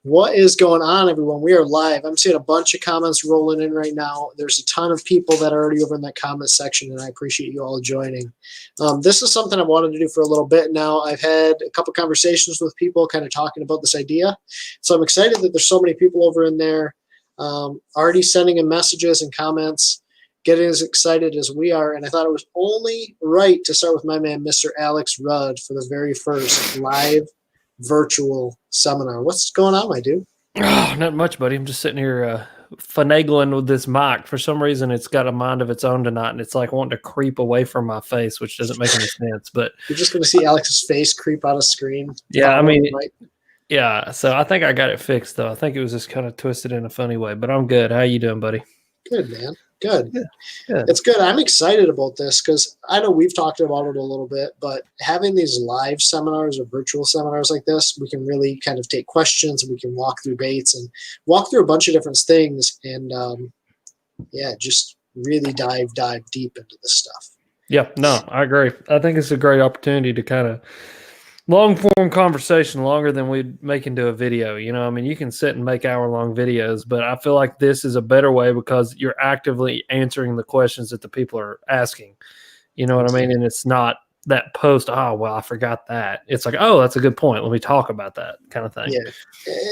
What is going on, everyone? We are live. I'm seeing a bunch of comments rolling in right now. There's a ton of people that are already over in that comment section, and I appreciate you all joining. This is something I've wanted to do for a little bit now. I've had a couple conversations with people kind of talking about this idea. So I'm excited that there's so many people over in there already sending in messages and comments, getting as excited as we are. And I thought it was only right to start with my man, Mr. Alex Rudd, for the very first live virtual seminar. What's going on, my dude? Oh, not much, buddy. I'm just sitting here finagling with this mic. For some reason, it's got a mind of its own tonight, and it's like wanting to creep away from my face, which doesn't make any sense. But you're just going to see Alex's face creep out of screen. Yeah, I mean, yeah. So I think I got it fixed, though. I think it was just kind of twisted in a funny way. But I'm good. How you doing, buddy? Good, man. Good. Yeah. Good. It's good. I'm excited about this because I know we've talked about it a little bit, but having these live seminars or virtual seminars like this, we can really kind of take questions and we can walk through baits and walk through a bunch of different things and, just really dive deep into this stuff. Yeah, no, I agree. I think it's a great opportunity to kind of long-form conversation, longer than we'd make into a video. You know, I mean, you can sit and make hour-long videos, but I feel like this is a better way because you're actively answering the questions that the people are asking. You know what I mean? And it's not that post, oh, well, I forgot that. It's like, oh, that's a good point. Let me talk about that kind of thing. Yeah,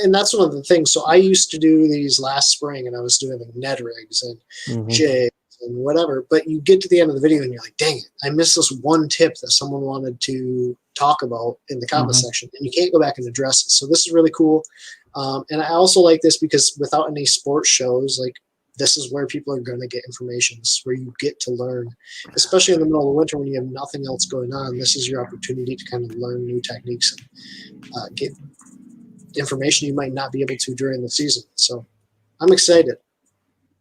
and that's one of the things. So I used to do these last spring, and I was doing like Ned rigs and jigs and whatever, but you get to the end of the video and you're like, dang it, I missed this one tip that someone wanted to talk about in the comment section, and you can't go back and address it. So this is really cool. And I also like this because without any sports shows, like this is where people are going to get information. This is where you get to learn, especially in the middle of the winter when you have nothing else going on. This is your opportunity to kind of learn new techniques and get information you might not be able to during the season. So I'm excited.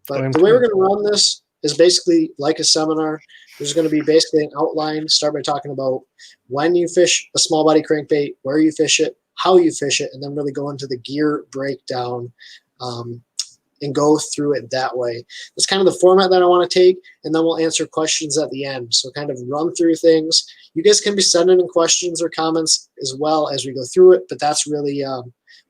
But the way we're going to run this is basically like a seminar. There's going to be basically an outline. Start by talking about when you fish a small body crankbait, where you fish it, how you fish it, and then really go into the gear breakdown and go through it that way. That's kind of the format that I want to take, and then we'll answer questions at the end. So kind of run through things. You guys can be sending in questions or comments as well as we go through it, but that's really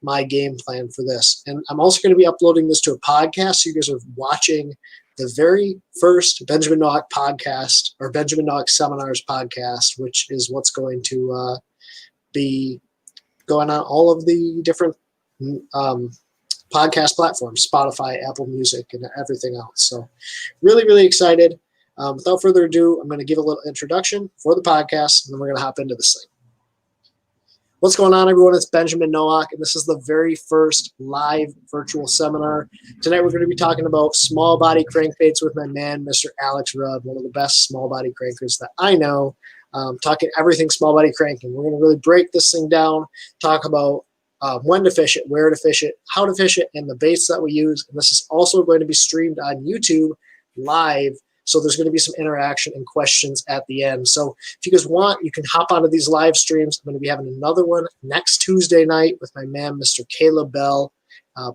my game plan for this. And I'm also going to be uploading this to a podcast, so you guys are watching the very first Benjamin Nowak podcast, or Benjamin Nowak Seminars podcast, which is what's going to be going on all of the different podcast platforms, Spotify, Apple Music, and everything else. So really, really excited. Without further ado, I'm going to give a little introduction for the podcast, and then we're going to hop into this thing. What's going on, everyone? It's Benjamin Nowak, and this is the very first live virtual seminar. Tonight, we're going to be talking about small body crankbaits with my man, Mr. Alex Rudd, one of the best small body crankers that I know. Talking everything small body cranking. We're going to really break this thing down, talk about when to fish it, where to fish it, how to fish it, and the baits that we use. And this is also going to be streamed on YouTube live. So there's going to be some interaction and questions at the end. So if you guys want, you can hop onto these live streams. I'm going to be having another one next Tuesday night with my man, Mr. Caleb Bell,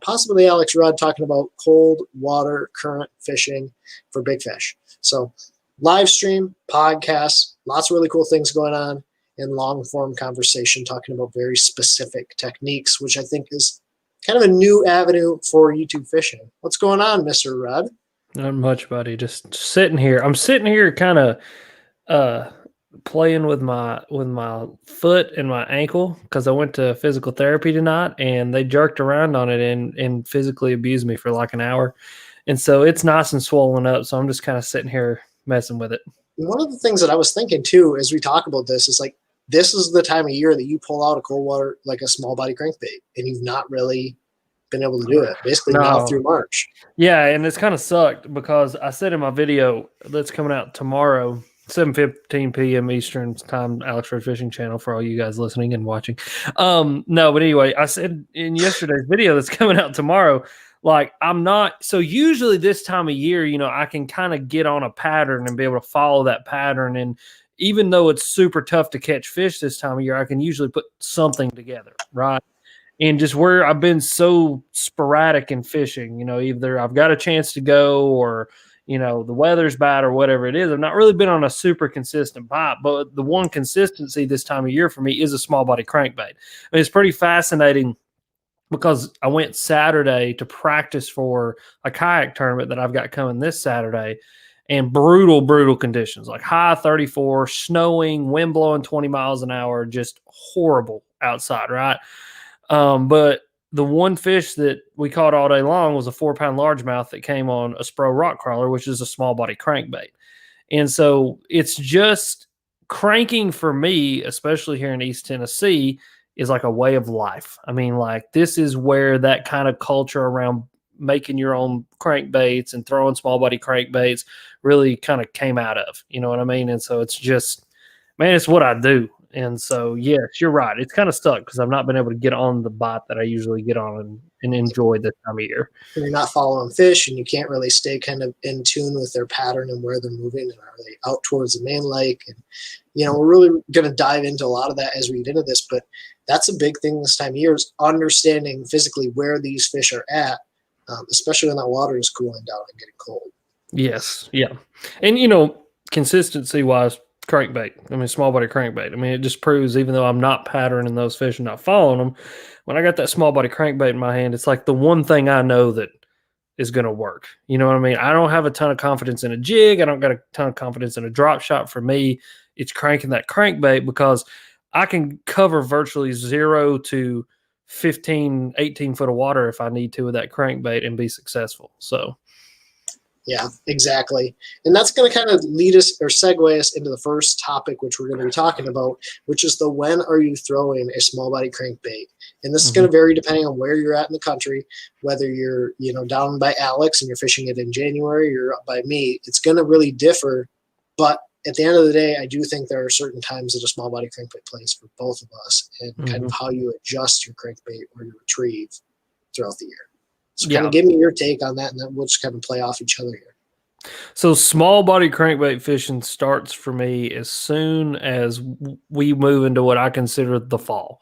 possibly Alex Rudd, talking about cold water current fishing for big fish. So live stream, podcasts, lots of really cool things going on, and long-form conversation talking about very specific techniques, which I think is kind of a new avenue for YouTube fishing. What's going on, Mr. Rudd? Not much, buddy. Just sitting here. I'm sitting here kind of playing with my foot and my ankle because I went to physical therapy tonight, and they jerked around on it and physically abused me for like an hour. And so it's nice and swollen up, so I'm just kind of sitting here messing with it. One of the things that I was thinking, too, as we talk about this, is like this is the time of year that you pull out a cold water, like a small body crankbait, and you've not really been able to do it, basically now through March. Yeah, and it's kind of sucked because I said in my video that's coming out tomorrow, 7:15 p.m. Eastern time, Alex Rudd Fishing Channel, for all you guys listening and watching. No, but anyway, I said in yesterday's video that's coming out tomorrow, like I'm not, so usually this time of year, you know, I can kind of get on a pattern and be able to follow that pattern. And even though it's super tough to catch fish this time of year, I can usually put something together, right? And just where I've been so sporadic in fishing, you know, either I've got a chance to go or, you know, the weather's bad or whatever it is. I've not really been on a super consistent bite, but the one consistency this time of year for me is a small body crankbait. I mean, it's pretty fascinating because I went Saturday to practice for a kayak tournament that I've got coming this Saturday, and brutal conditions, like high 34, snowing, wind blowing 20 miles an hour, just horrible outside, right? But the one fish that we caught all day long was a 4-pound largemouth that came on a Spro rock crawler, which is a small body crankbait. And so it's just cranking for me, especially here in East Tennessee, is like a way of life. I mean, like, this is where that kind of culture around making your own crankbaits and throwing small body crankbaits really kind of came out of, you know what I mean? And so it's just, man, it's what I do. And so, yes, you're right. It's kind of stuck because I've not been able to get on the bot that I usually get on and enjoy this time of year. You're not following fish, and you can't really stay kind of in tune with their pattern and where they're moving, and are they out towards the main lake? And, you know, we're really going to dive into a lot of that as we get into this, but that's a big thing this time of year, is understanding physically where these fish are at, especially when that water is cooling down and getting cold. Yes, yeah. And, you know, consistency-wise, crankbait. I mean, small body crankbait. I mean, it just proves, even though I'm not patterning those fish and not following them, when I got that small body crankbait in my hand, it's like the one thing I know that is going to work. You know what I mean? I don't have a ton of confidence in a jig. I don't got a ton of confidence in a drop shot. For me, it's cranking that crankbait, because I can cover virtually 0 to 15, 18 foot of water if I need to with that crankbait and be successful. So, yeah, exactly. And that's going to kind of lead us or segue us into the first topic, which we're going to be talking about, which is the when are you throwing a small body crankbait? And this is going to vary depending on where you're at in the country, whether you're, you know, down by Alex and you're fishing it in January, or up by me. It's going to really differ. But at the end of the day, I do think there are certain times that a small body crankbait plays for both of us, and kind of how you adjust your crankbait or your retrieve throughout the year. So kind of give me your take on that, and then we'll just kind of play off each other here. So small body crankbait fishing starts for me as soon as we move into what I consider the fall,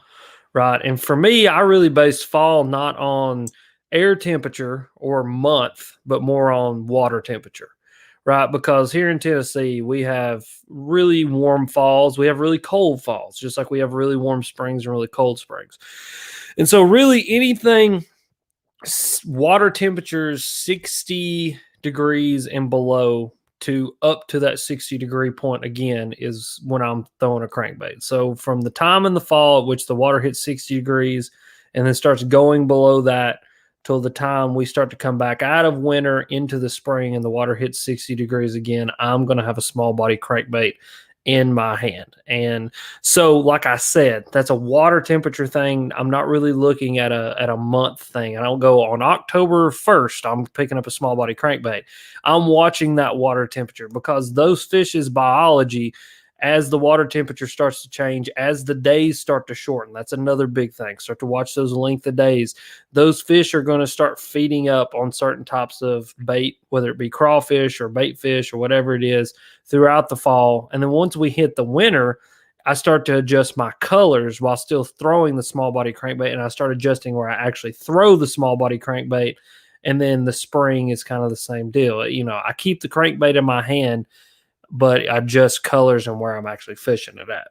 right? And for me, I really base fall not on air temperature or month, but more on water temperature, right? Because here in Tennessee, we have really warm falls. We have really cold falls, just like we have really warm springs and really cold springs. And so really anything water temperatures 60 degrees and below to up to that 60-degree point again is when I'm throwing a crankbait. So from the time in the fall at which the water hits 60 degrees and then starts going below that till the time we start to come back out of winter into the spring and the water hits 60 degrees again, I'm going to have a small body crankbait in my hand. And so, like I said, that's a water temperature thing. I'm not really looking at a month thing. I don't go on October 1st, I'm picking up a small body crankbait. I'm watching that water temperature, because those fish's biology, as the water temperature starts to change, as the days start to shorten, that's another big thing. Start to watch those length of days. Those fish are going to start feeding up on certain types of bait, whether it be crawfish or bait fish or whatever it is, throughout the fall. And then once we hit the winter, I start to adjust my colors while still throwing the small body crankbait, and I start adjusting where I actually throw the small body crankbait. And then the spring is kind of the same deal. You know, I keep the crankbait in my hand, but I adjust colors and where I'm actually fishing it at.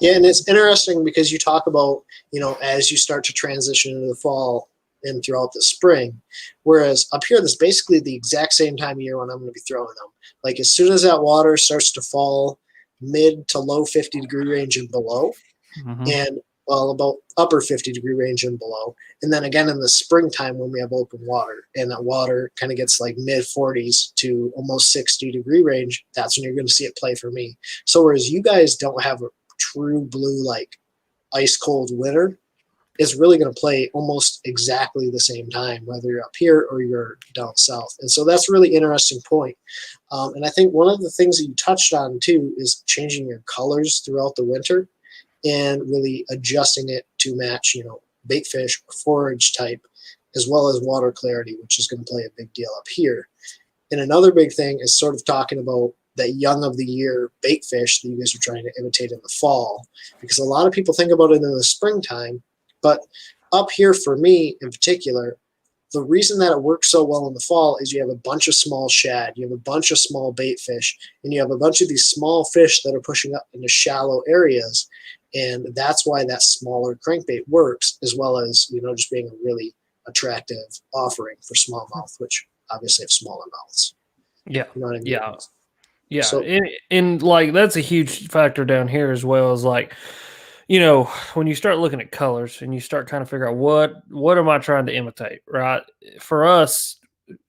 Yeah, and it's interesting because you talk about, you know, as you start to transition into the fall and throughout the spring, whereas up here, that's basically the exact same time of year when I'm going to be throwing them. Like as soon as that water starts to fall mid to low 50-degree range and below, and well, about upper 50-degree range and below. And then again in the springtime when we have open water and that water kind of gets like mid 40s to almost 60-degree range, that's when you're going to see it play for me. So whereas you guys don't have a true blue, like ice cold winter, it's really going to play almost exactly the same time, whether you're up here or you're down south. And so that's a really interesting point. And I think one of the things that you touched on too is changing your colors throughout the winter and really adjusting it to match, you know, bait fish or forage type, as well as water clarity, which is going to play a big deal up here. And another big thing is sort of talking about that young of the year bait fish that you guys are trying to imitate in the fall, because a lot of people think about it in the springtime, but up here for me in particular, the reason that it works so well in the fall is you have a bunch of small shad, you have a bunch of small bait fish, and you have a bunch of these small fish that are pushing up into shallow areas. And that's why that smaller crankbait works, as well as, just being a really attractive offering for smallmouth, which obviously have smaller mouths. Yeah. You know what I mean? Yeah. Yeah. So, and like, that's a huge factor down here as well, as like, when you start looking at colors and you start kind of figure out what am I trying to imitate, right? For us,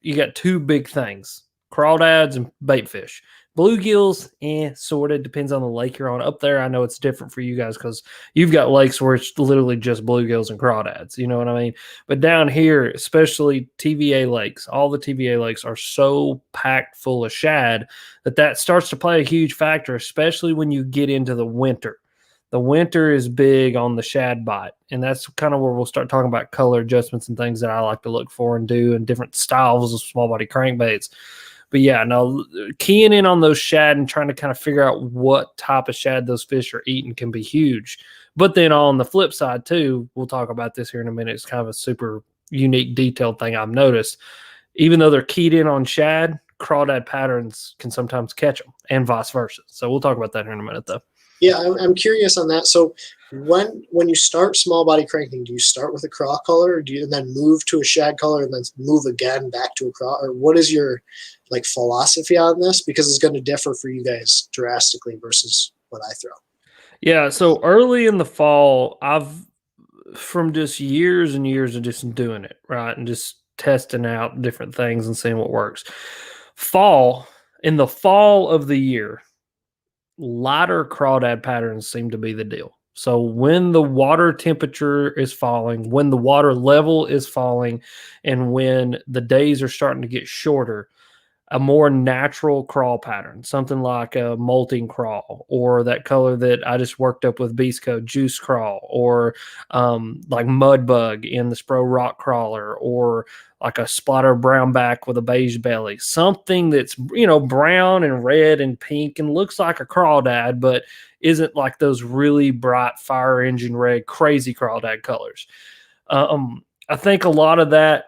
you got two big things: crawdads and baitfish. Bluegills, sort of depends on the lake you're on. Up there, I know it's different for you guys because you've got lakes where it's literally just bluegills and crawdads. You know what I mean? But down here, especially TVA lakes, all the TVA lakes are so packed full of shad that starts to play a huge factor, especially when you get into the winter. The winter is big on the shad bite, and that's kind of where we'll start talking about color adjustments and things that I like to look for and do, and different styles of small body crankbaits. But yeah, no, keying in on those shad and trying to kind of figure out what type of shad those fish are eating can be huge. But then on the flip side too, we'll talk about this here in a minute. It's kind of a super unique, detailed thing I've noticed. Even though they're keyed in on shad, crawdad patterns can sometimes catch them, and vice versa. So we'll talk about that here in a minute, though. Yeah, I'm curious on that. So when you start small body cranking, do you start with a craw color, or do you then move to a shad color and then move again back to a craw? Or what is your philosophy on this? Because it's going to differ for you guys drastically versus what I throw. Yeah, so early in the fall, from just years and years of just doing it, right, and just testing out different things and seeing what works. In the fall of the year, lighter crawdad patterns seem to be the deal. So when the water temperature is falling, when the water level is falling, and when the days are starting to get shorter, a more natural crawl pattern, something like a molting crawl, or that color that I just worked up with Beast Code, juice crawl, or like mud bug in the Spro rock crawler, or like a splatter brownback with a beige belly, something that's brown and red and pink and looks like a crawdad, but isn't like those really bright fire engine red crazy crawdad colors. I think a lot of that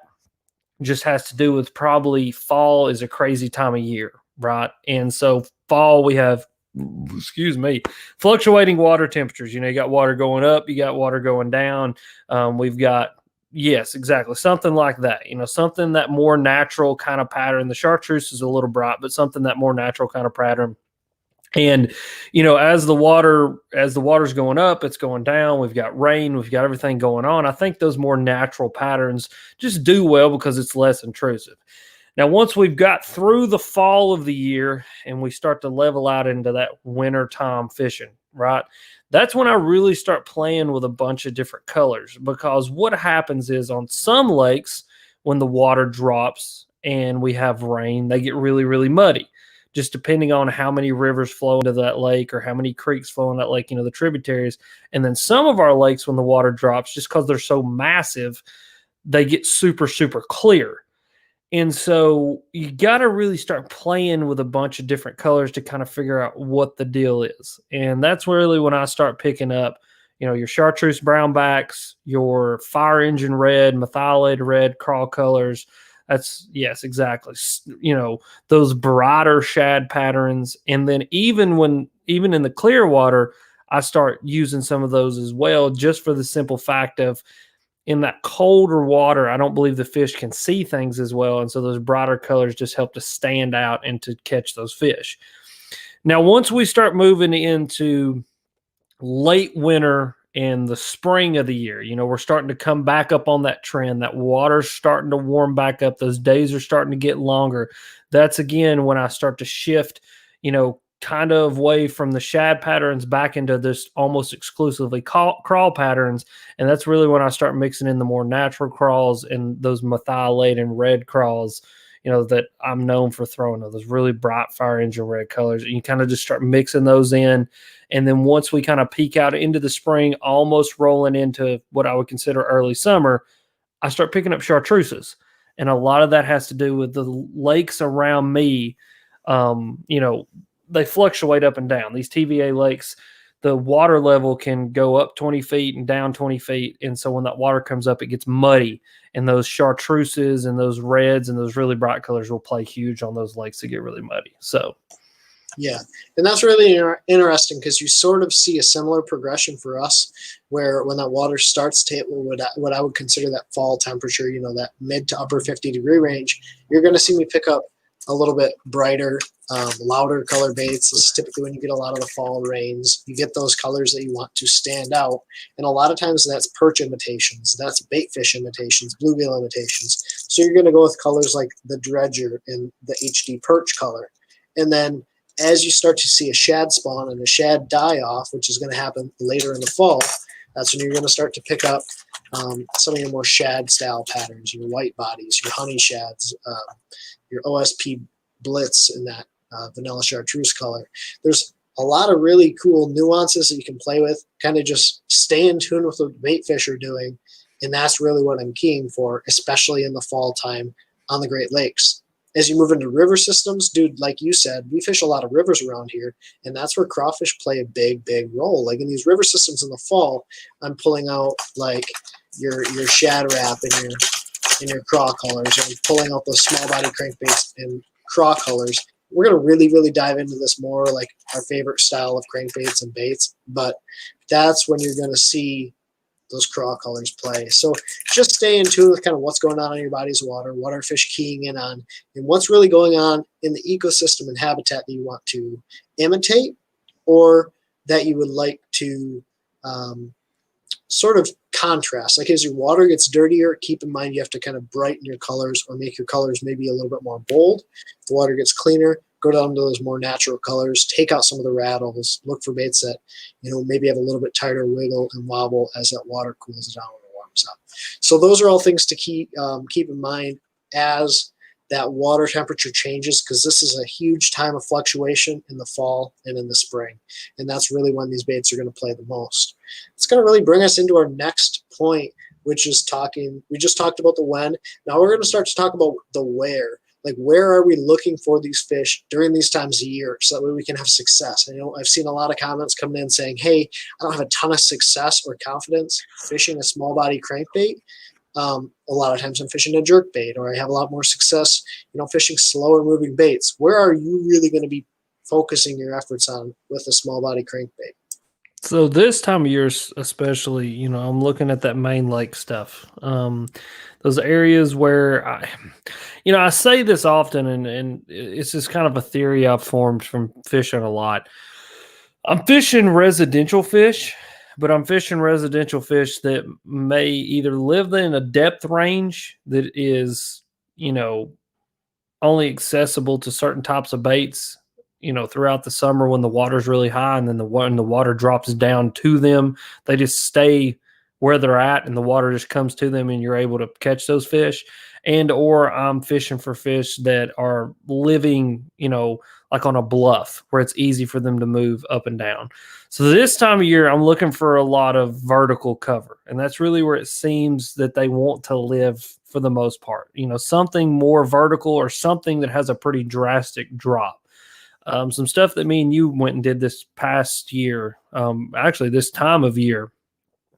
just has to do with probably fall is a crazy time of year, right? And so fall, we have, fluctuating water temperatures. You got water going up, you got water going down. We've got, yes, exactly, something like that. Something that more natural kind of pattern. The chartreuse is a little bright, but something that more natural kind of pattern. And as the water's going up, it's going down. We've got rain, we've got everything going on. I think those more natural patterns just do well because it's less intrusive. Now, once we've got through the fall of the year and we start to level out into that winter time fishing, right? That's when I really start playing with a bunch of different colors, because what happens is on some lakes, when the water drops and we have rain, they get really, really muddy. Just depending on how many rivers flow into that lake or how many creeks flow in that lake, the tributaries. And then some of our lakes, when the water drops, just because they're so massive, they get super, super clear. And so you got to really start playing with a bunch of different colors to kind of figure out what the deal is. And that's really when I start picking up, your chartreuse brownbacks, your fire engine red, methylated red, crawl colors. Yes, exactly. Those brighter shad patterns. And then even in the clear water, I start using some of those as well, just for the simple fact of, in that colder water, I don't believe the fish can see things as well. And so those brighter colors just help to stand out and to catch those fish. Now, once we start moving into late winter and the spring of the year, we're starting to come back up on that trend. That water's starting to warm back up. Those days are starting to get longer. That's again when I start to shift, kind of away from the shad patterns back into this almost exclusively crawl patterns. And that's really when I start mixing in the more natural crawls and those methylated and red crawls, that I'm known for throwing, those really bright fire engine red colors. And you kind of just start mixing those in. And then once we kind of peak out into the spring, almost rolling into what I would consider early summer, I start picking up chartreuses. And a lot of that has to do with the lakes around me. They fluctuate up and down. These TVA lakes, the water level can go up 20 feet and down 20 feet. And so when that water comes up, it gets muddy, and those chartreuses and those reds and those really bright colors will play huge on those lakes that get really muddy. So, yeah, and that's really interesting because you sort of see a similar progression for us, where when that water starts to hit what I would consider that fall temperature, you know, that mid to upper 50-degree range, you're going to see me pick up a little bit brighter, louder color baits. This is typically when you get a lot of the fall rains. You get those colors that you want to stand out, and a lot of times that's perch imitations, that's bait fish imitations, bluegill imitations. So you're going to go with colors like the Dredger and the HD perch color, and then as you start to see a shad spawn and a shad die off, which is going to happen later in the fall, that's when you're going to start to pick up some of your more shad style patterns, your white bodies, your honey shads, your OSP blitz in that vanilla chartreuse color. There's a lot of really cool nuances that you can play with, kind of just stay in tune with what the bait fish are doing. And that's really what I'm keying for, especially in the fall time on the Great Lakes. As you move into river systems, dude, like you said, we fish a lot of rivers around here, and that's where crawfish play a big, big role. Like in these river systems in the fall, I'm pulling out like your Shad Wrap and your craw colors. I'm pulling out those small body crankbaits and craw colors. We're going to really, really dive into this more, like our favorite style of crankbaits and baits, but that's when you're going to see those craw colors play. So just stay in tune with kind of what's going on in your bodies of water, what are fish keying in on, and what's really going on in the ecosystem and habitat that you want to imitate, or that you would like to sort of contrast. Like as your water gets dirtier, keep in mind you have to kind of brighten your colors or make your colors maybe a little bit more bold. If the water gets cleaner, go down to those more natural colors, take out some of the rattles, look for baits that, you know, maybe have a little bit tighter wiggle and wobble as that water cools down and warms up. So those are all things to keep in mind as that water temperature changes, because this is a huge time of fluctuation in the fall and in the spring. And that's really when these baits are going to play the most. It's going to really bring us into our next point, which is we just talked about the when. Now we're going to start to talk about the where. Like, where are we looking for these fish during these times of year so that way we can have success? I know I've seen a lot of comments coming in saying, hey, I don't have a ton of success or confidence fishing a small body crankbait. A lot of times I'm fishing a jerk bait, or I have a lot more success, you know, fishing slower moving baits. Where are you really going to be focusing your efforts on with a small body crankbait? So this time of year, especially, you know, I'm looking at that main lake stuff. Those areas where I say this often, and it's just kind of a theory I've formed from fishing a lot. I'm fishing residential fish, but I'm fishing residential fish that may either live in a depth range that is, you know, only accessible to certain types of baits, you know, throughout the summer when the water's really high, and then when the water drops down to them, they just stay where they're at and the water just comes to them and you're able to catch those fish. And or I'm fishing for fish that are living, you know, like on a bluff where it's easy for them to move up and down. So this time of year, I'm looking for a lot of vertical cover, and that's really where it seems that they want to live for the most part. You know, something more vertical or something that has a pretty drastic drop. Some stuff that me and you went and did this past year, actually this time of year,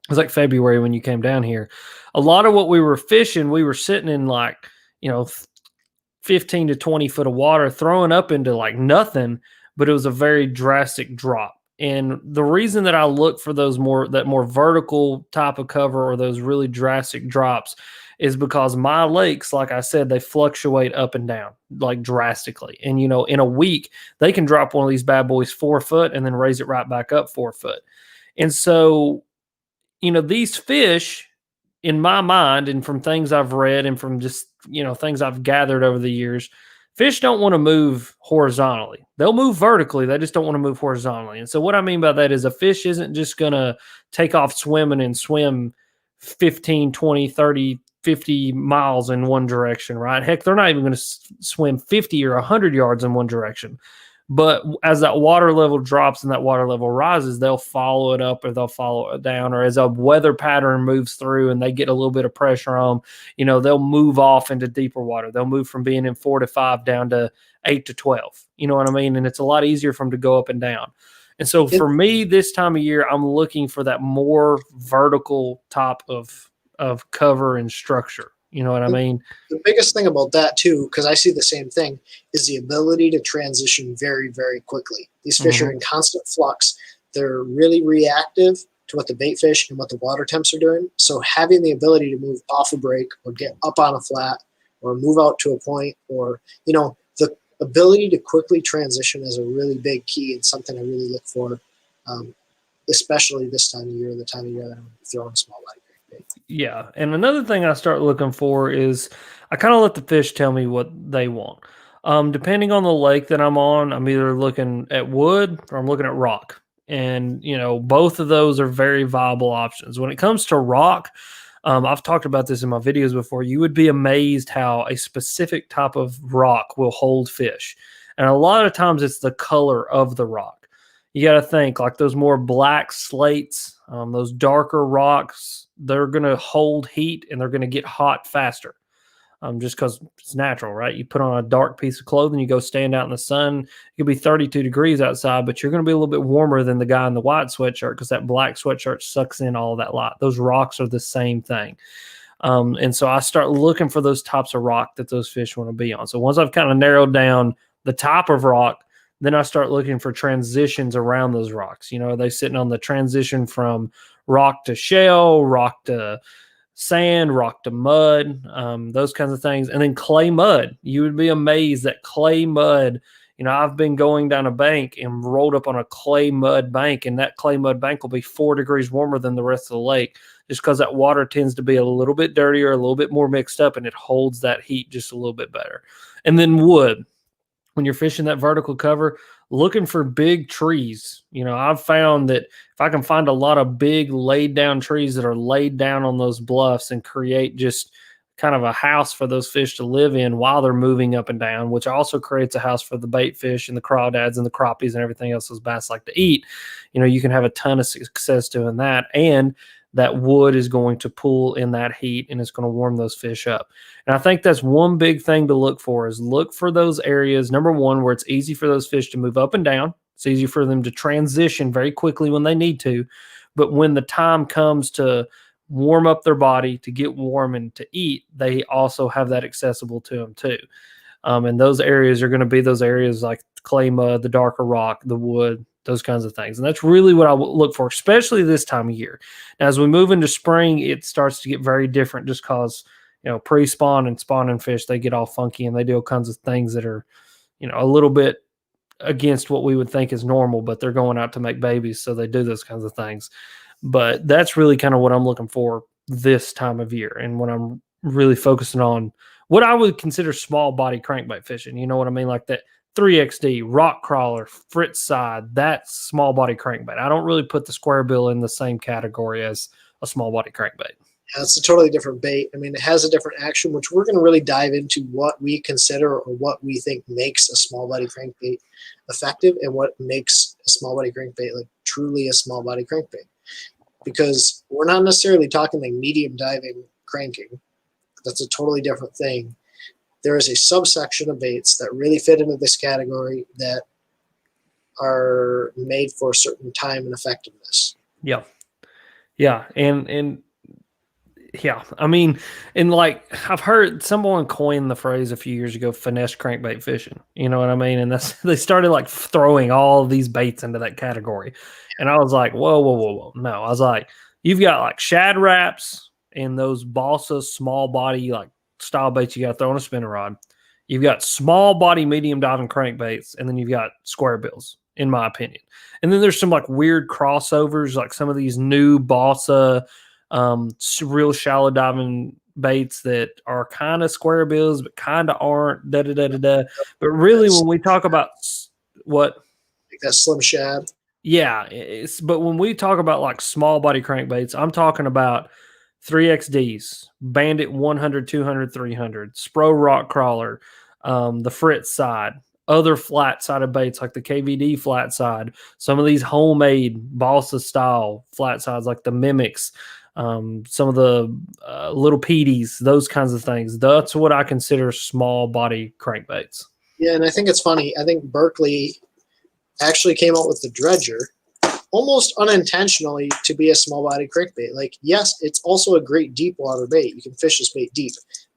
it was like February when you came down here. A lot of what we were fishing, we were sitting in like, you know, 15 to 20 foot of water, throwing up into like nothing, but it was a very drastic drop. And the reason that I look for that more vertical type of cover or those really drastic drops is because my lakes, like I said, they fluctuate up and down like drastically. And, you know, in a week, they can drop one of these bad boys 4 foot and then raise it right back up 4 foot. And so, you know, these fish, in my mind, and from things I've read and from just, you know, things I've gathered over the years, fish don't want to move horizontally. They'll move vertically. They just don't want to move horizontally. And so what I mean by that is a fish isn't just going to take off swimming and swim 15, 20, 30, 50 miles in one direction, right? Heck, they're not even going to swim 50 or 100 yards in one direction. But as that water level drops and that water level rises, they'll follow it up or they'll follow it down. Or as a weather pattern moves through and they get a little bit of pressure on them, you know, they'll move off into deeper water. They'll move from being in 4 to 5 down to 8 to 12. You know what I mean? And it's a lot easier for them to go up and down. And so for me, this time of year, I'm looking for that more vertical top of cover and structure. You know what I mean? The biggest thing about that too, because I see the same thing, is the ability to transition very, very quickly. These fish are in constant flux. They're really reactive to what the bait fish and what the water temps are doing. So having the ability to move off a break or get up on a flat or move out to a point, or, you know, the ability to quickly transition is a really big key and something I really look for, especially this time of year, the time of year that I'm throwing small body crankbait. Yeah, and another thing I start looking for is I kind of let the fish tell me what they want. Depending on the lake that I'm on, I'm either looking at wood or I'm looking at rock. And, you know, both of those are very viable options. When it comes to rock, I've talked about this in my videos before. You would be amazed how a specific type of rock will hold fish. And a lot of times it's the color of the rock. You got to think like those more black slates, those darker rocks, they're going to hold heat and they're going to get hot faster. Just because it's natural, right? You put on a dark piece of clothing, you go stand out in the sun. It could be 32 degrees outside, but you're going to be a little bit warmer than the guy in the white sweatshirt because that black sweatshirt sucks in all of that light. Those rocks are the same thing. And so I start looking for those types of rock that those fish want to be on. So once I've kind of narrowed down the type of rock, then I start looking for transitions around those rocks. You know, are they sitting on the transition from rock to shell, rock to sand, rock to mud, those kinds of things. And then clay mud. You would be amazed that clay mud, you know, I've been going down a bank and rolled up on a clay mud bank, and that clay mud bank will be 4 degrees warmer than the rest of the lake just because that water tends to be a little bit dirtier, a little bit more mixed up, and it holds that heat just a little bit better. And then wood. When you're fishing that vertical cover, looking for big trees. You know, I've found that if I can find a lot of big laid down trees that are laid down on those bluffs and create just kind of a house for those fish to live in while they're moving up and down, which also creates a house for the bait fish and the crawdads and the crappies and everything else those bass like to eat. You know, you can have a ton of success doing that. And that wood is going to pull in that heat and it's going to warm those fish up. And I think that's one big thing to look for is look for those areas, number one, where it's easy for those fish to move up and down. It's easy for them to transition very quickly when they need to. But when the time comes to warm up their body, to get warm and to eat, they also have that accessible to them too. And those areas are going to be those areas like clay mud, the darker rock, the wood, those kinds of things. And that's really what I look for, especially this time of year. Now, as we move into spring, it starts to get very different just because, you know, pre-spawn and spawning fish, they get all funky and they do all kinds of things that are, you know, a little bit against what we would think is normal, but they're going out to make babies. So they do those kinds of things. But that's really kind of what I'm looking for this time of year. And when I'm really focusing on what I would consider small body crankbait fishing, you know what I mean? Like that 3XD, rock crawler, fritz side, that's small body crankbait. I don't really put the square bill in the same category as a small body crankbait. Yeah, it's a totally different bait. I mean, it has a different action, which we're going to really dive into what we consider or what we think makes a small body crankbait effective and what makes a small body crankbait like truly a small body crankbait. Because we're not necessarily talking like medium diving cranking. That's a totally different thing. There is a subsection of baits that really fit into this category that are made for a certain time and effectiveness. Yeah. Yeah. And yeah, I mean, and like I've heard someone coin the phrase a few years ago, finesse crankbait fishing. You know what I mean? And that's, they started like throwing all these baits into that category. And I was like, whoa. No, I was like, you've got like Shad Wraps and those balsa small body, like style baits you got to throw on a spinning rod. You've got small body, medium diving crankbaits, and then you've got square bills, in my opinion. And then there's some like weird crossovers, like some of these new balsa, real shallow diving baits that are kind of square bills, but kind of aren't. But really, when we talk about what, like that slim shad, yeah, but when we talk about like small body crankbaits, I'm talking about 3XDs, Bandit 100, 200, 300, Spro rock crawler, the fritz side, other flat sided baits like the KVD flat side, some of these homemade balsa style flat sides like the Mimics, some of the little PDs, those kinds of things. That's what I consider small body crankbaits. Yeah, and I think it's funny. I think Berkeley actually came out with the Dredger almost unintentionally to be a small body crankbait. Like, yes, it's also a great deep water bait. You can fish this bait deep,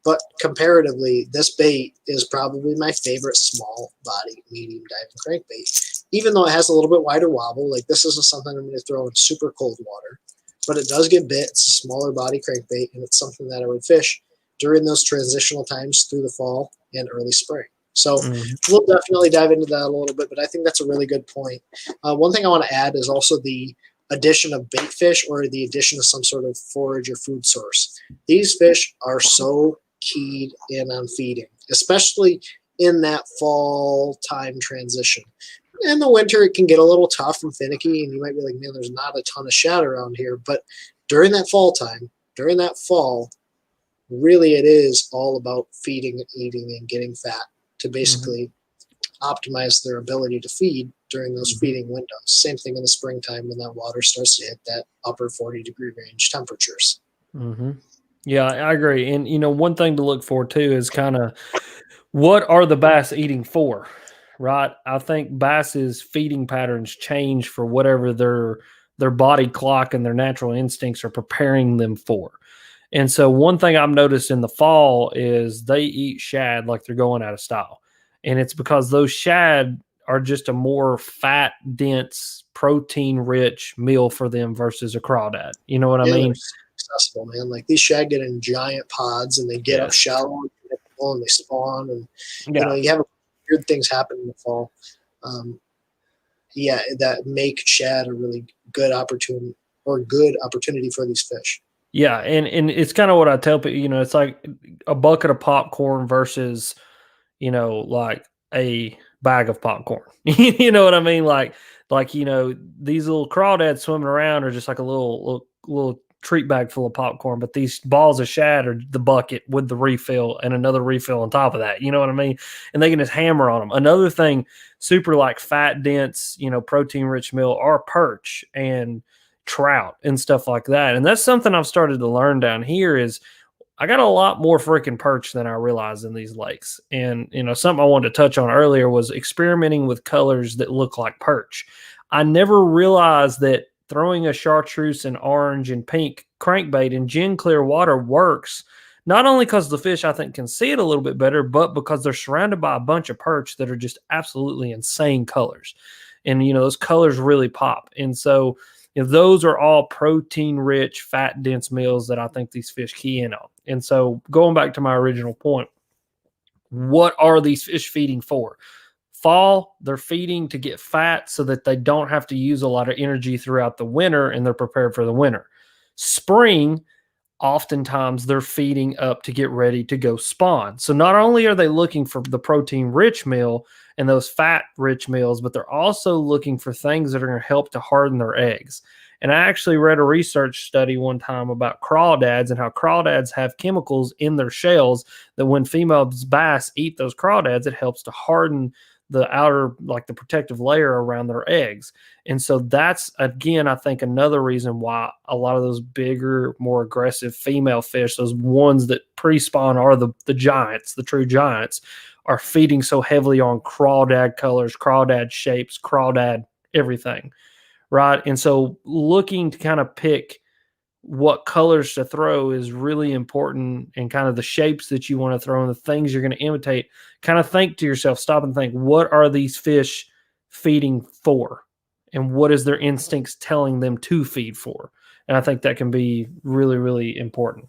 but comparatively, this bait is probably my favorite small body medium diving crankbait. Even though it has a little bit wider wobble, like this isn't something I'm going to throw in super cold water, but it does get bit. It's a smaller body crankbait, and it's something that I would fish during those transitional times through the fall and early spring. So we'll definitely dive into that a little bit, but I think that's a really good point. One thing I want to add is also the addition of bait fish or the addition of some sort of forage or food source. These fish are so keyed in on feeding, especially in that fall time transition. In the winter, it can get a little tough and finicky, and you might be like, man, there's not a ton of shad around here. But during that fall time, during that fall, really it is all about feeding and eating and getting fat to basically optimize their ability to feed during those feeding windows. Same thing in the springtime when that water starts to hit that upper 40-degree range temperatures. Yeah, I agree. And, you know, one thing to look for, too, is kind of what are the bass eating for, right? I think bass's feeding patterns change for whatever their body clock and their natural instincts are preparing them for. And so one thing I've noticed in the fall is they eat shad like they're going out of style. And it's because those shad are just a more fat, dense, protein-rich meal for them versus a crawdad. You know what I mean? Successful, man. Like these shad get in giant pods and they get up shallow and they spawn. And, you know, you have weird things happen in the fall. That make shad a really good opportunity for these fish. Yeah, and it's kind of what I tell people, you know, it's like a bucket of popcorn versus, you know, like a bag of popcorn. You know what I mean? Like, you know, these little crawdads swimming around are just like a little treat bag full of popcorn, but these balls of shad are the bucket with the refill and another refill on top of that. You know what I mean? And they can just hammer on them. Another thing, super like fat, dense, you know, protein rich meal are perch and trout and stuff like that. And that's something I've started to learn down here is I got a lot more freaking perch than I realized in these lakes. And, you know, something I wanted to touch on earlier was experimenting with colors that look like perch. I never realized that throwing a chartreuse and orange and pink crankbait in gin clear water works, not only because the fish, I think, can see it a little bit better, but because they're surrounded by a bunch of perch that are just absolutely insane colors. And, you know, those colors really pop. And so, you know, those are all protein-rich, fat-dense meals that I think these fish key in on. And so going back to my original point, what are these fish feeding for? Fall, they're feeding to get fat so that they don't have to use a lot of energy throughout the winter and they're prepared for the winter. Spring, oftentimes they're feeding up to get ready to go spawn. So not only are they looking for the protein-rich meal and those fat-rich meals, but they're also looking for things that are going to help to harden their eggs. And I actually read a research study one time about crawdads and how crawdads have chemicals in their shells that when female bass eat those crawdads, it helps to harden the outer, like the protective layer around their eggs. And so that's, again, I think another reason why a lot of those bigger, more aggressive female fish, those ones that pre-spawn are the giants, the true giants, are feeding so heavily on crawdad colors, crawdad shapes, crawdad everything, right? And so looking to kind of pick what colors to throw is really important, and kind of the shapes that you want to throw and the things you're going to imitate. Kind of think to yourself, stop and think, what are these fish feeding for? And what is their instincts telling them to feed for? And I think that can be really, really important.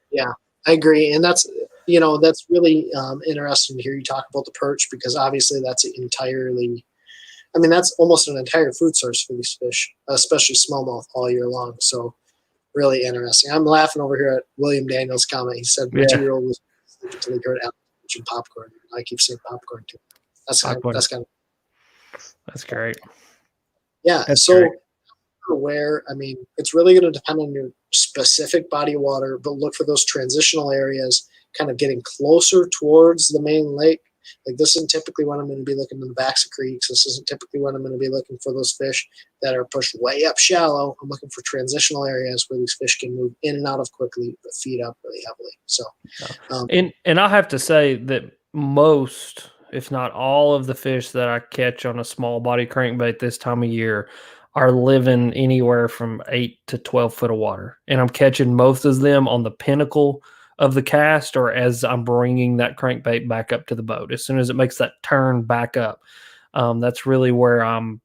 Yeah, I agree. And that's, you know, that's really interesting to hear you talk about the perch, because obviously that's entirely, I mean, that's almost an entire food source for these fish, especially smallmouth all year long. So really interesting. I'm laughing over here at William Daniels' comment. He said, my 2-year-old was sleeping until he heard Alex mention popcorn. I keep saying popcorn too. That's great. Yeah. That's so great. Where, I mean, it's really going to depend on your specific body of water, but look for those transitional areas kind of getting closer towards the main lake. Like this isn't typically when I'm going to be looking in the backs of creeks. This isn't typically when I'm going to be looking for those fish that are pushed way up shallow. I'm looking for transitional areas where these fish can move in and out of quickly, but feed up really heavily. So, and I have to say that most, if not all of the fish that I catch on a small body crankbait this time of year are living anywhere from 8 to 12 foot of water. And I'm catching most of them on the pinnacle of the cast or as I'm bringing that crankbait back up to the boat. As soon as it makes that turn back up, that's really where I'm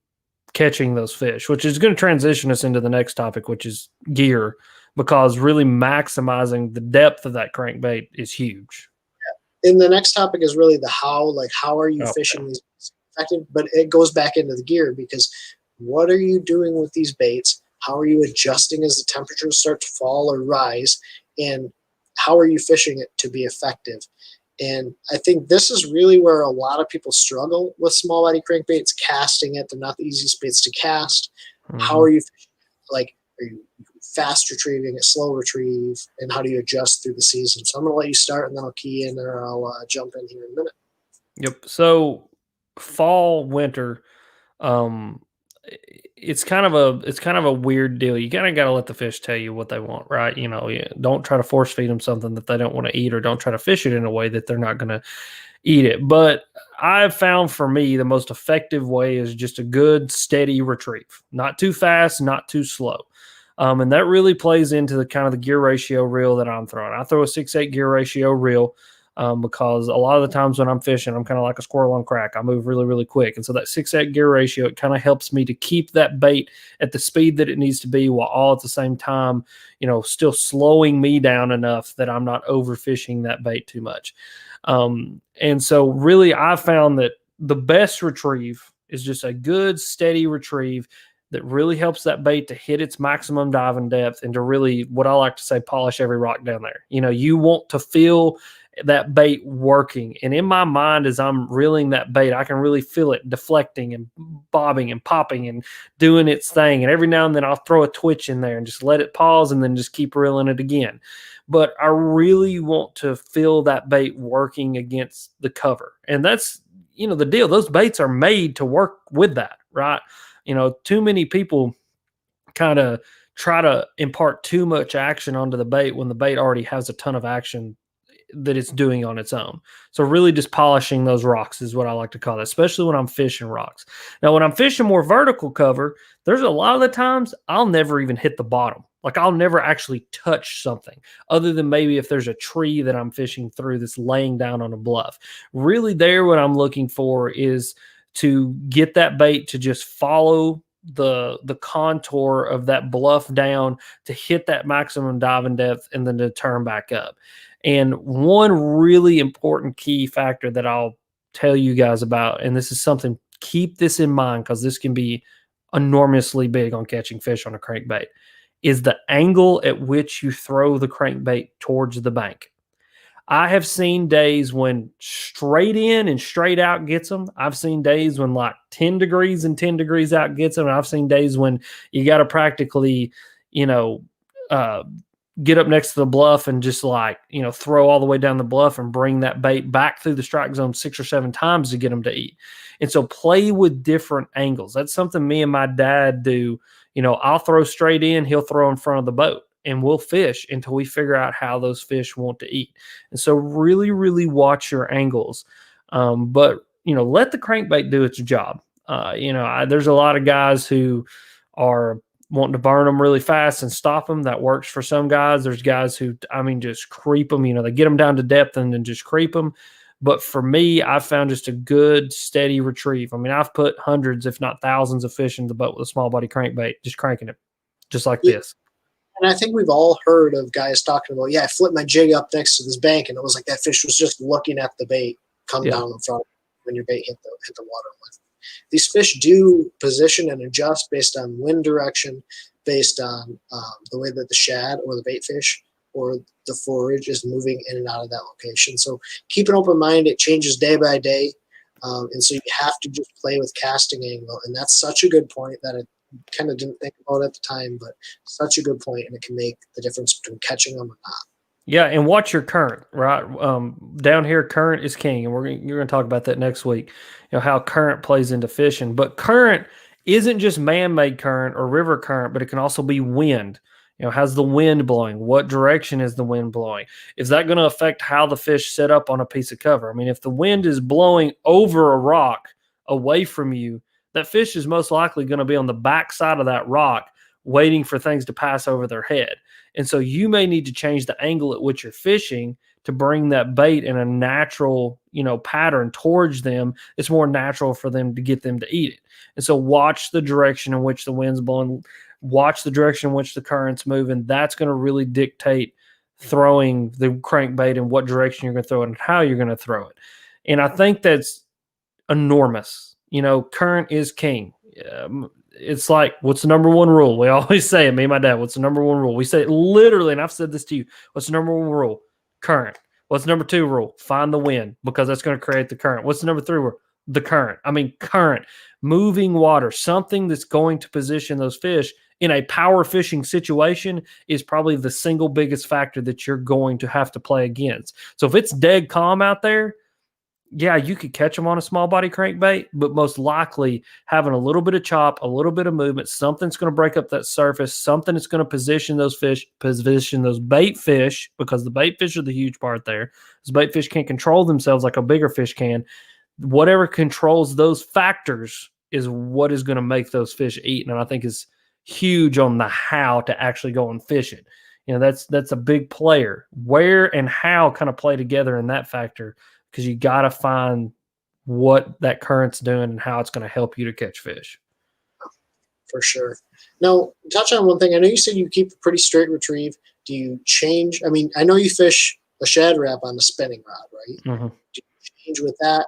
catching those fish, which is going to transition us into the next topic, which is gear, because really maximizing the depth of that crankbait is huge. And the next topic is really the how, like how are you fishing these baits effective? But it goes back into the gear, because what are you doing with these baits? How are you adjusting as the temperatures start to fall or rise? And how are you fishing it to be effective? And I think this is really where a lot of people struggle with small body crankbaits, casting it. They're not the easiest baits to cast. Mm-hmm. How are you fishing? Like, are you fast retrieving it, slow retrieve, and how do you adjust through the season? So I'm going to let you start, and then I'll key in, or I'll jump in here in a minute. Yep. So fall, winter, it's kind of a weird deal. You kind of got to let the fish tell you what they want, right? You know, don't try to force feed them something that they don't want to eat, or don't try to fish it in a way that they're not going to eat it. But I've found for me the most effective way is just a good steady retrieve, not too fast, not too slow. And that really plays into the kind of the gear ratio reel that I'm throwing. I throw a 6/8 gear ratio reel because a lot of the times when I'm fishing, I'm kind of like a squirrel on crack. I move really, really quick. And so that 6/8 gear ratio, it kind of helps me to keep that bait at the speed that it needs to be, while all at the same time, you know, still slowing me down enough that I'm not overfishing that bait too much. And so really I found that the best retrieve is just a good steady retrieve that really helps that bait to hit its maximum diving depth and to really, what I like to say, polish every rock down there. You know, you want to feel that bait working. And in my mind, as I'm reeling that bait, I can really feel it deflecting and bobbing and popping and doing its thing. And every now and then I'll throw a twitch in there and just let it pause and then just keep reeling it again. But I really want to feel that bait working against the cover. And that's, you know, the deal. Those baits are made to work with that, right? You know, too many people kind of try to impart too much action onto the bait when the bait already has a ton of action that it's doing on its own. So really just polishing those rocks is what I like to call it, especially when I'm fishing rocks. Now, when I'm fishing more vertical cover, there's a lot of the times I'll never even hit the bottom. Like I'll never actually touch something other than maybe if there's a tree that I'm fishing through that's laying down on a bluff. Really there, what I'm looking for is to get that bait to just follow the contour of that bluff down to hit that maximum diving depth and then to turn back up. And one really important key factor that I'll tell you guys about, and this is something, keep this in mind because this can be enormously big on catching fish on a crankbait, is the angle at which you throw the crankbait towards the bank. I have seen days when straight in and straight out gets them. I've seen days when like 10 degrees and 10 degrees out gets them. And I've seen days when you got to practically, you know, get up next to the bluff and just like, you know, throw all the way down the bluff and bring that bait back through the strike zone 6 or 7 times to get them to eat. And so play with different angles. That's something me and my dad do. You know, I'll throw straight in, he'll throw in front of the boat. And we'll fish until we figure out how those fish want to eat. And so really, really watch your angles. But, you know, let the crankbait do its job. You know, there's a lot of guys who are wanting to burn them really fast and stop them. That works for some guys. There's guys who, I mean, just creep them. You know, they get them down to depth and then just creep them. But for me, I found just a good, steady retrieve. I mean, I've put hundreds, if not thousands of fish in the boat with a small body crankbait, just cranking it, just like this. And I think we've all heard of guys talking about, yeah, I flipped my jig up next to this bank, and it was like that fish was just looking at the bait come down in front when your bait hit the water. These fish do position and adjust based on wind direction, based on the way that the shad or the bait fish or the forage is moving in and out of that location. So keep an open mind. It changes day by day. And so you have to just play with casting angle. And that's such a good point that it kind of didn't think about at the time, but such a good point, and it can make the difference between catching them or not. Yeah, and watch your current, right? Down here, current is king, and you're going to talk about that next week. You know how current plays into fishing, but current isn't just man-made current or river current, but it can also be wind. You know, how's the wind blowing? What direction is the wind blowing? Is that going to affect how the fish set up on a piece of cover? I mean, if the wind is blowing over a rock away from you, that fish is most likely going to be on the back side of that rock waiting for things to pass over their head. And so you may need to change the angle at which you're fishing to bring that bait in a natural, you know, pattern towards them. It's more natural for them to get them to eat it. And so watch the direction in which the wind's blowing, watch the direction in which the current's moving. That's going to really dictate throwing the crankbait and what direction you're going to throw it and how you're going to throw it. And I think that's enormous. You know, current is king. It's like, what's the number one rule? We always say it, me and my dad, what's the number one rule? We say it literally, and I've said this to you. What's the number one rule? Current. What's the number two rule? Find the wind, because that's going to create the current. What's the number three rule? The current. I mean, current. Moving water, something that's going to position those fish in a power fishing situation is probably the single biggest factor that you're going to have to play against. So if it's dead calm out there, yeah, you could catch them on a small body crankbait, but most likely having a little bit of chop, a little bit of movement, something's going to break up that surface, something that's going to position those fish, position those bait fish, because the bait fish are the huge part there. Those bait fish can't control themselves like a bigger fish can. Whatever controls those factors is what is going to make those fish eat, and I think is huge on the how to actually go and fish it. You know, that's a big player. Where and how kind of play together in that factor, because you got to find what that current's doing and how it's going to help you to catch fish. For sure. Now, touch on one thing. I know you said you keep a pretty straight retrieve. Do you change? I mean, I know you fish a Shad Wrap on a spinning rod, right? Mm-hmm. Do you change with that?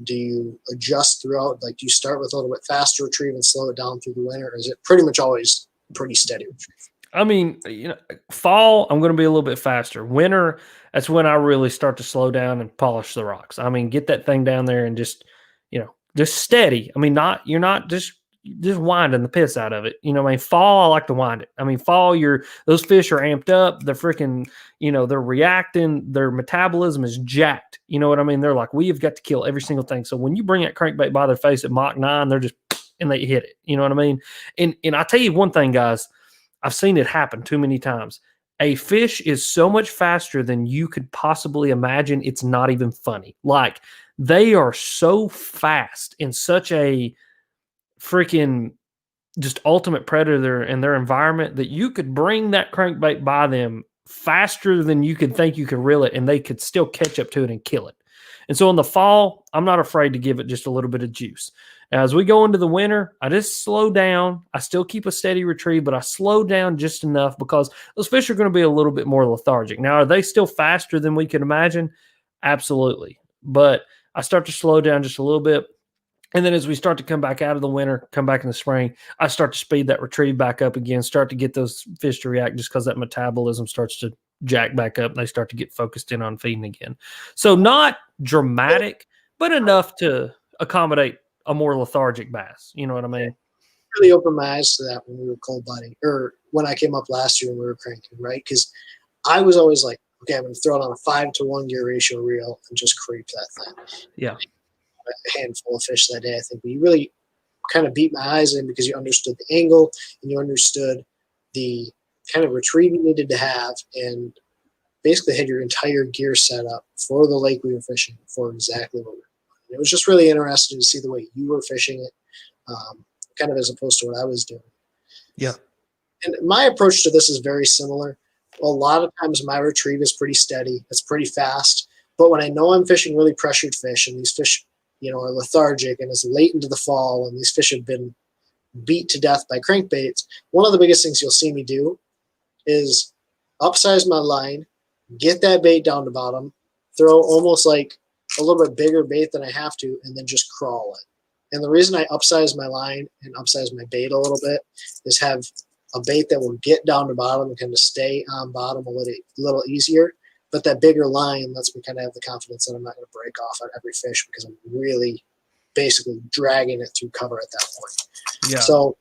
Do you adjust throughout? Like, do you start with a little bit faster retrieve and slow it down through the winter? Or is it pretty much always pretty steady retrieve? I mean, you know, fall, I'm going to be a little bit faster. Winter, that's when I really start to slow down and polish the rocks. I mean, get that thing down there and just, you know, just steady. I mean, you're not just winding the piss out of it. You know, I mean, fall, I like to wind it. I mean, fall, those fish are amped up. They're freaking, you know, they're reacting. Their metabolism is jacked. You know what I mean? They're like, we have got to kill every single thing. So when you bring that crankbait by their face at Mach 9, they're just, and they hit it. You know what I mean? And I'll tell you one thing, guys. I've seen it happen too many times. A fish is so much faster than you could possibly imagine. It's not even funny. Like, they are so fast in such a freaking just ultimate predator in their environment that you could bring that crankbait by them faster than you could think you could reel it, and they could still catch up to it and kill it. And so in the fall, I'm not afraid to give it just a little bit of juice. Now, as we go into the winter, I just slow down. I still keep a steady retrieve, but I slow down just enough because those fish are going to be a little bit more lethargic. Now, are they still faster than we could imagine? Absolutely. But I start to slow down just a little bit. And then as we start to come back out of the winter, come back in the spring, I start to speed that retrieve back up again, start to get those fish to react just because that metabolism starts to jack back up and they start to get focused in on feeding again. So not dramatic, but enough to accommodate a more lethargic bass. You know what I mean? Really opened my eyes to that when we were cold body, or when I came up last year when we were cranking, right? Because I was always like, okay, I'm going to throw it on a 5-to-1 gear ratio reel and just creep that thing. Yeah. A handful of fish that day, I think. But you really kind of beat my eyes in because you understood the angle and you understood the kind of retrieve you needed to have, and basically had your entire gear set up for the lake we were fishing for exactly what we were doing. And it was just really interesting to see the way you were fishing it, kind of as opposed to what I was doing. Yeah. And my approach to this is very similar. A lot of times my retrieve is pretty steady. It's pretty fast. But when I know I'm fishing really pressured fish and these fish, you know, are lethargic and it's late into the fall and these fish have been beat to death by crankbaits, one of the biggest things you'll see me do is upsize my line, get that bait down to bottom, throw almost like a little bit bigger bait than I have to, and then just crawl it. And the reason I upsize my line and upsize my bait a little bit is have a bait that will get down to bottom and kind of stay on bottom a little easier. But that bigger line lets me kind of have the confidence that I'm not going to break off on every fish because I'm really basically dragging it through cover at that point. Yeah. So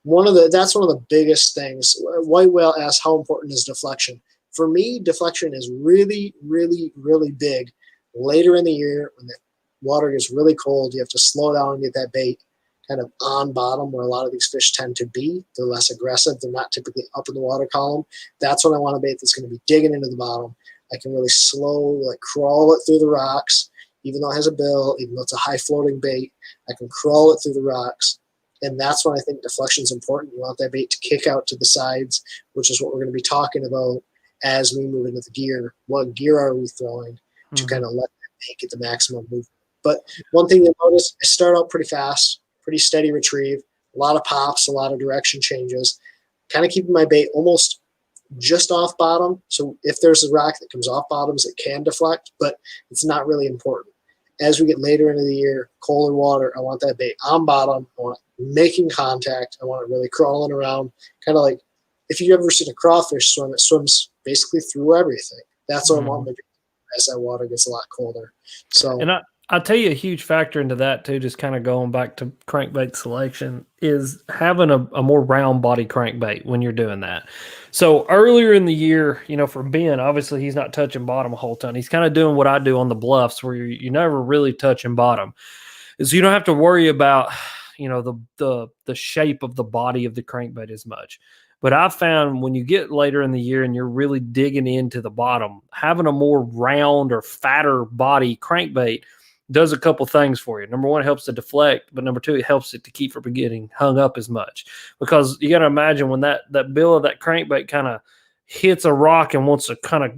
that's one of the biggest things. White Whale asks, how important is deflection? For me, deflection is really, really, really big later in the year when the water gets really cold. You have to slow down and get that bait kind of on bottom where a lot of these fish tend to be. They're less aggressive. They're not typically up in the water column. That's when I want a bait that's going to be digging into the bottom. I can really slow, like crawl it through the rocks, even though it has a bill, even though it's a high floating bait. I can crawl it through the rocks. And that's when I think deflection is important. You want that bait to kick out to the sides, which is what we're going to be talking about as we move into the gear. What gear are we throwing to kind of let that bait get the maximum movement? But one thing you'll notice, I start out pretty fast, pretty steady retrieve, a lot of pops, a lot of direction changes, kind of keeping my bait almost just off bottom. So if there's a rock that comes off bottoms, it can deflect, but it's not really important. As we get later into the year, colder water, I want that bait on bottom. I want it making contact. I want it really crawling around, kind of like if you've ever seen a crawfish swim, it swims basically through everything. That's what I want as that water gets a lot colder. So, and I'll tell you a huge factor into that too, just kind of going back to crankbait selection, is having a more round body crankbait when you're doing that. So earlier in the year, you know, for Ben, obviously he's not touching bottom a whole ton. He's kind of doing what I do on the bluffs where you're never really touching bottom. Is you don't have to worry about, you know, the shape of the body of the crankbait as much. But I've found when you get later in the year and you're really digging into the bottom, having a more round or fatter body crankbait does a couple things for you. Number one, it helps to deflect, but number two, it helps it to keep from getting hung up as much. Because you got to imagine when that bill of that crankbait kind of hits a rock and wants to kind of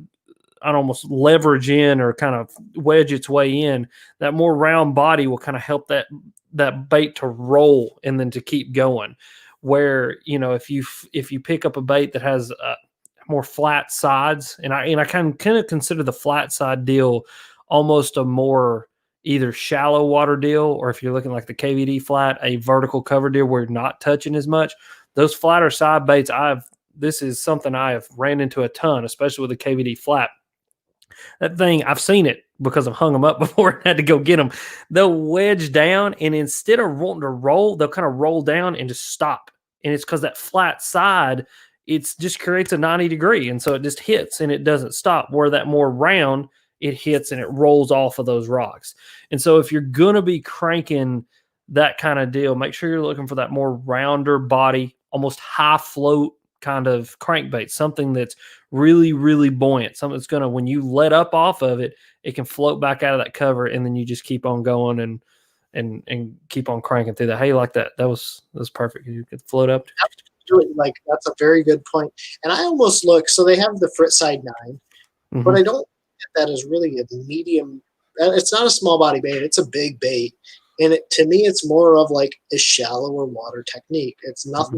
almost leverage in or kind of wedge its way in, that more round body will kind of help that bait to roll and then to keep going. Where, you know, if you pick up a bait that has more flat sides, and I kind of consider the flat side deal almost a more either shallow water deal, or if you're looking like the KVD flat, a vertical cover deal where you're not touching as much. Those flatter side baits, this is something I have ran into a ton, especially with the KVD flat. That thing, I've seen it because I've hung them up before and had to go get them. They'll wedge down, and instead of wanting to roll, they'll kind of roll down and just stop. And it's because that flat side, it just creates a 90 degree. And so it just hits and it doesn't stop. Where that more round, it hits and it rolls off of those rocks. And so if you're going to be cranking that kind of deal, make sure you're looking for that more rounder body, almost high float kind of crankbait, something that's really, really buoyant, something that's going to, when you let up off of it, it can float back out of that cover, and then you just keep on going and keep on cranking through that. Hey, like that was perfect. You could float up. Like, that's a very good point. And I almost look, so they have the Frit Side 9, but I don't get that as really a medium. It's not a small body bait. It's a big bait. And to me, it's more of like a shallower water technique. It's not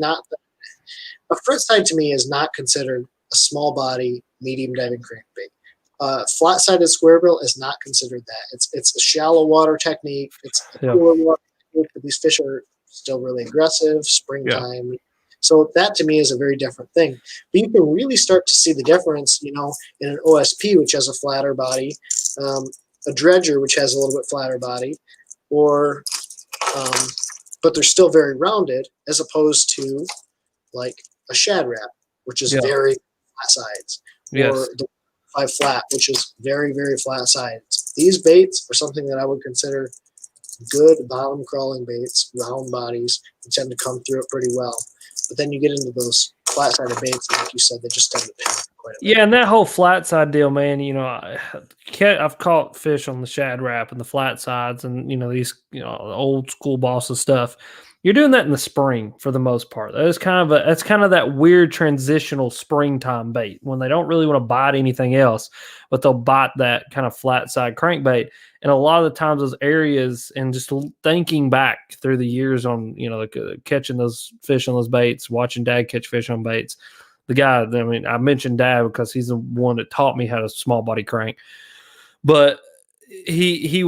a Frit Side to me is not considered a small body medium diving crankbait. Flat-sided square bill is not considered that. It's a shallow water technique. It's a cooler water technique, but these fish are still really aggressive, springtime. So that to me is a very different thing. But you can really start to see the difference, you know, in an OSP, which has a flatter body, a dredger, which has a little bit flatter body, or but they're still very rounded, as opposed to like a Shad Wrap, which is very flat sides, or the 5 flat, which is very, very flat sides. These baits are something that I would consider good bottom crawling baits, round bodies, that tend to come through it pretty well. But then you get into those flat sided baits, and like you said, they just tend to pin quite a bit. Yeah, and that whole flat side deal, man, you know, I've caught fish on the Shad Wrap and the flat sides, and, you know, these, you know, old school bosses stuff. You're doing that in the spring for the most part. That's kind of that weird transitional springtime bait when they don't really want to bite anything else, but they'll bite that kind of flat side crankbait. And a lot of the times those areas, and just thinking back through the years on, you know, catching those fish on those baits, watching Dad catch fish on baits. The guy, I mean, I mentioned Dad because he's the one that taught me how to small body crank. But he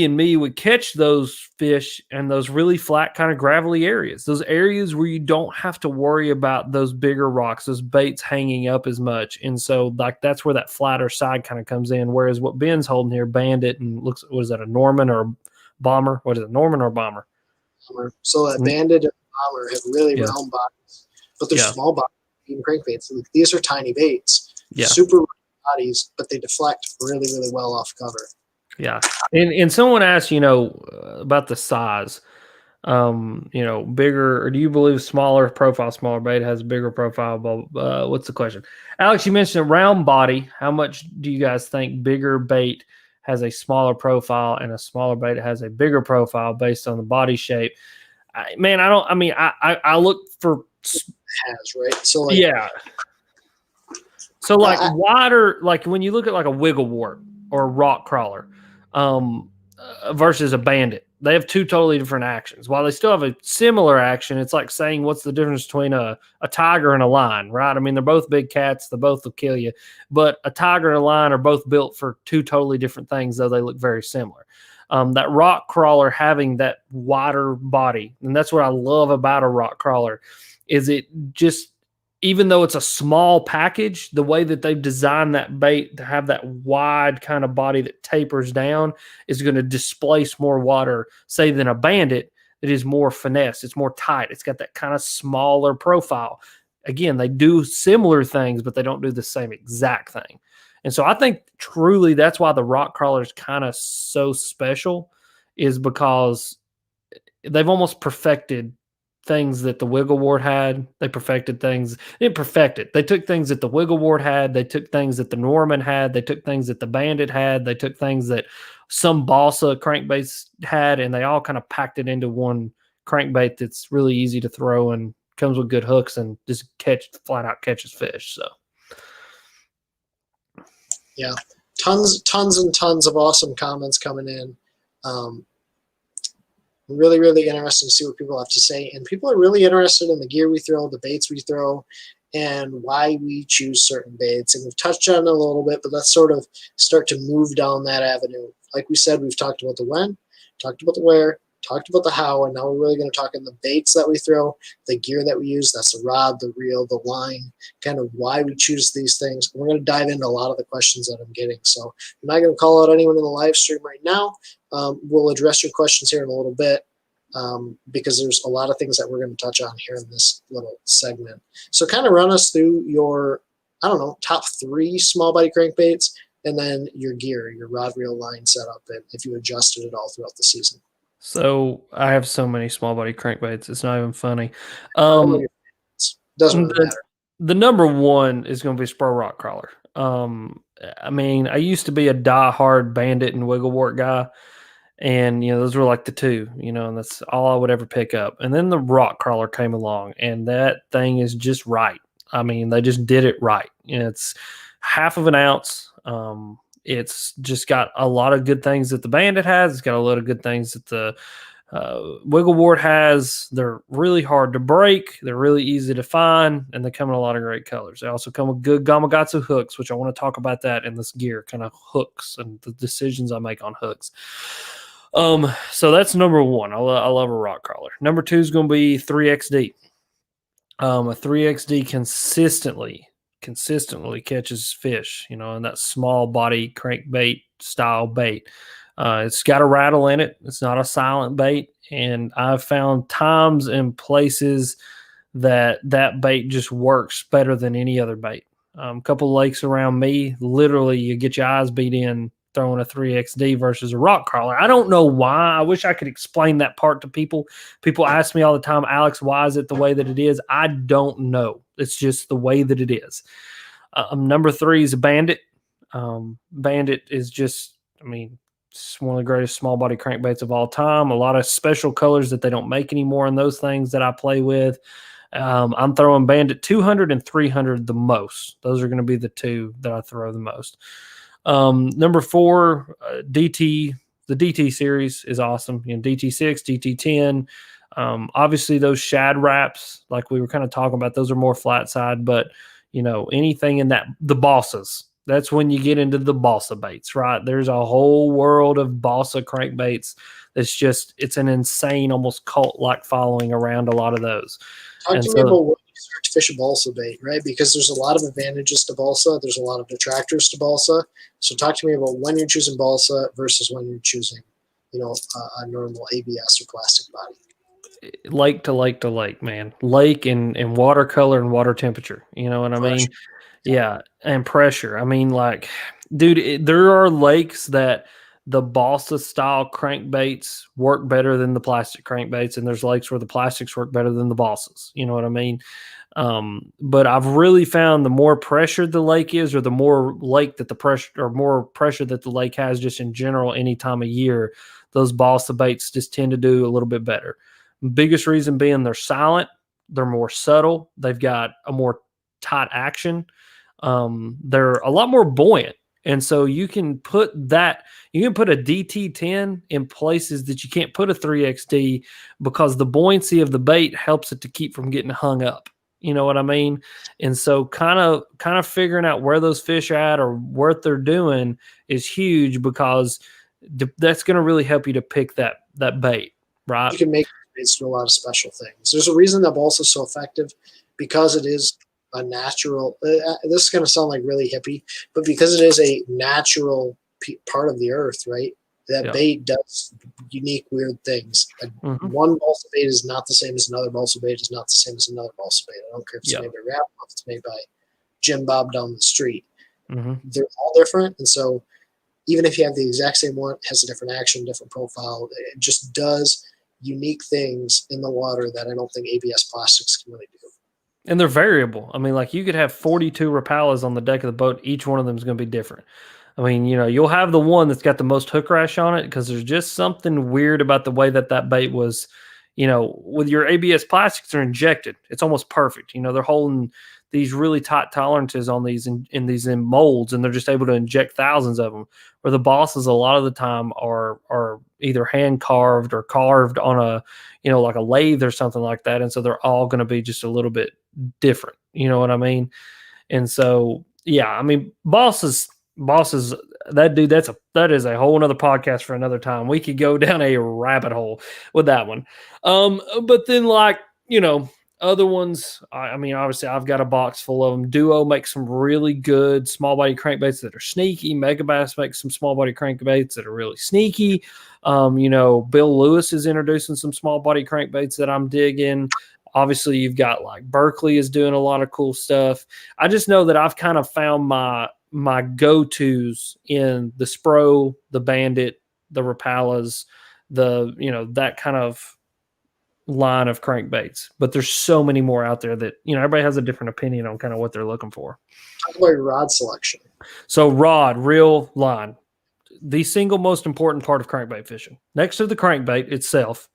and me would catch those fish in those really flat kind of gravelly areas, those areas where you don't have to worry about those bigger rocks, those baits hanging up as much. And so like that's where that flatter side kind of comes in. Whereas what Ben's holding here, Bandit, and looks, what is that, a Norman or a Bomber? What is it, Norman or Bomber? So a Bandit and Bomber have really round bodies, but they're small bodies. Crankbaits. These are tiny baits, super bodies, but they deflect really, really well off cover. Yeah, and someone asked, you know, about the size. You know, bigger, or do you believe smaller bait has a bigger profile? What's the question? Alex, you mentioned a round body. How much do you guys think bigger bait has a smaller profile and a smaller bait has a bigger profile based on the body shape? I look for has, right? So like, yeah. So like wider, like when you look at like a wiggle wart or a rock crawler, versus a bandit, they have two totally different actions. While they still have a similar action, it's like saying what's the difference between a tiger and a lion, right? I mean, they're both big cats, they both will kill you, but a tiger and a lion are both built for two totally different things, though they look very similar. That rock crawler having that wider body, and that's what I love about a rock crawler, is it just, even though it's a small package, the way that they've designed that bait to have that wide kind of body that tapers down is going to displace more water, say, than a bandit that is more finesse. It's more tight. It's got that kind of smaller profile. Again, they do similar things, but they don't do the same exact thing. And so I think truly that's why the rock crawler is kind of so special, is because they've almost perfected things that the wiggle wart had. They perfected things. They took things that the wiggle wart had. They took things that the Norman had. They took things that the bandit had. They took things that some balsa crankbaits had, and they all kind of packed it into one crankbait that's really easy to throw and comes with good hooks and just flat out catches fish. So yeah, tons and tons of awesome comments coming in. Really, really interesting to see what people have to say. And people are really interested in the gear we throw, the baits we throw, and why we choose certain baits. And we've touched on it a little bit, but let's sort of start to move down that avenue. Like we said, we've talked about the when, talked about the where, talked about the how, and now we're really going to talk in the baits that we throw, the gear that we use. That's the rod, the reel, the line, kind of why we choose these things. And we're going to dive into a lot of the questions that I'm getting. So I'm not going to call out anyone in the live stream right now. We'll address your questions here in a little bit, because there's a lot of things that we're going to touch on here in this little segment. So kind of run us through your, I don't know, top 3 small body crankbaits, and then your gear, your rod, reel, line setup, and if you adjusted it all throughout the season. So I have so many small body crankbaits, it's not even funny. Doesn't really matter. The number one is going to be Spro rock crawler. I mean, I used to be a die-hard bandit and wiggle wart guy, and those were like the two, and that's all I would ever pick up. And then the rock crawler came along, and that thing is just right. I mean, they just did it right. It's half of an ounce. It's just got a lot of good things that the bandit has. It's got a lot of good things that the wiggle wart has. They're really hard to break. They're really easy to find, and they come in a lot of great colors. They also come with good Gamakatsu hooks, which I want to talk about that in this gear, kind of hooks and the decisions I make on hooks. So that's number one. I love a rock crawler. Number 2 is going to be 3XD. A 3XD consistently catches fish, in that small body crankbait style bait. It's got a rattle in it. It's not a silent bait. And I've found times and places that bait just works better than any other bait. A couple of lakes around me, literally you get your eyes beat in throwing a 3XD versus a rock crawler. I don't know why. I wish I could explain that part to people. People ask me all the time, Alex, why is it the way that it is? I don't know. It's just the way that it is. Number 3 is a bandit. Bandit is just, it's one of the greatest small body crankbaits of all time. A lot of special colors that they don't make anymore in those things that I play with. I'm throwing bandit 200 and 300 the most. Those are going to be the 2 that I throw the most. Number 4, DT. The DT series is awesome. DT6, DT10. Obviously those Shad Wraps, like we were kind of talking about, those are more flat side, but anything in that, the balsas, that's when you get into the balsa baits, right? There's a whole world of balsa crankbaits. It's an insane, almost cult-like following around a lot of those. Talk to me about when you start to fish a balsa bait, right? Because there's a lot of advantages to balsa. There's a lot of detractors to balsa. So talk to me about when you're choosing balsa versus when you're choosing, a normal ABS or plastic body. Lake to lake to lake, man. Lake and watercolor and water temperature. You know what I mean? Yeah, and pressure. Dude, there are lakes that the balsa style crankbaits work better than the plastic crankbaits, and there's lakes where the plastics work better than the balsas. You know what I mean? But I've really found the more pressure the lake is, or the more lake that the pressure, or more pressure that the lake has just in general any time of year, those balsa baits just tend to do a little bit better. Biggest reason being they're silent, they're more subtle, they've got a more tight action, they're a lot more buoyant. And so you can put a DT10 in places that you can't put a 3XD, because the buoyancy of the bait helps it to keep from getting hung up. You know what I mean? And so kind of figuring out where those fish are at or what they're doing is huge, because that's going to really help you to pick that bait, right? You can make baits do a lot of special things. There's a reason that balsa is so effective, because it is a natural, this is going to sound like really hippie, but because it is a natural part of the earth, right? That bait does unique, weird things. One balsa bait is not the same as another balsa bait, is not the same as another balsa bait. I don't care if it's made by Rap, if it's made by Jim Bob down the street. They're all different. And so even if you have the exact same one, it has a different action, different profile. It just does unique things in the water that I don't think ABS plastics can really do. And they're variable. I mean, like, you could have 42 Rapalas on the deck of the boat. Each one of them is going to be different. I mean, you know, you'll have the one that's got the most hook rash on it, because there's just something weird about the way that bait was, you know, with your ABS plastics, they're injected. It's almost perfect. You know, they're holding these really tight tolerances on these in these molds, and they're just able to inject thousands of them. Where the balsas a lot of the time are either hand carved or carved on a, you know, like a lathe or something like that. And so they're all going to be just a little bit different. You know what I mean? And so, yeah, I mean, balsas, that is a whole nother podcast for another time. We could go down a rabbit hole with that one. But then, like, you know, other ones, I mean, obviously I've got a box full of them. Duo makes some really good small body crankbaits that are sneaky. Megabass makes some small body crankbaits that are really sneaky. You know, Bill Lewis is introducing some small body crankbaits that I'm digging. Obviously, you've got, like, Berkeley is doing a lot of cool stuff. I just know that I've kind of found my go-tos in the Spro, the Bandit, the Rapalas, you know, that kind of line of crankbaits. But there's so many more out there that, you know, everybody has a different opinion on kind of what they're looking for. Talk about your rod selection. So rod, reel, line, the single most important part of crankbait fishing, next to the crankbait itself,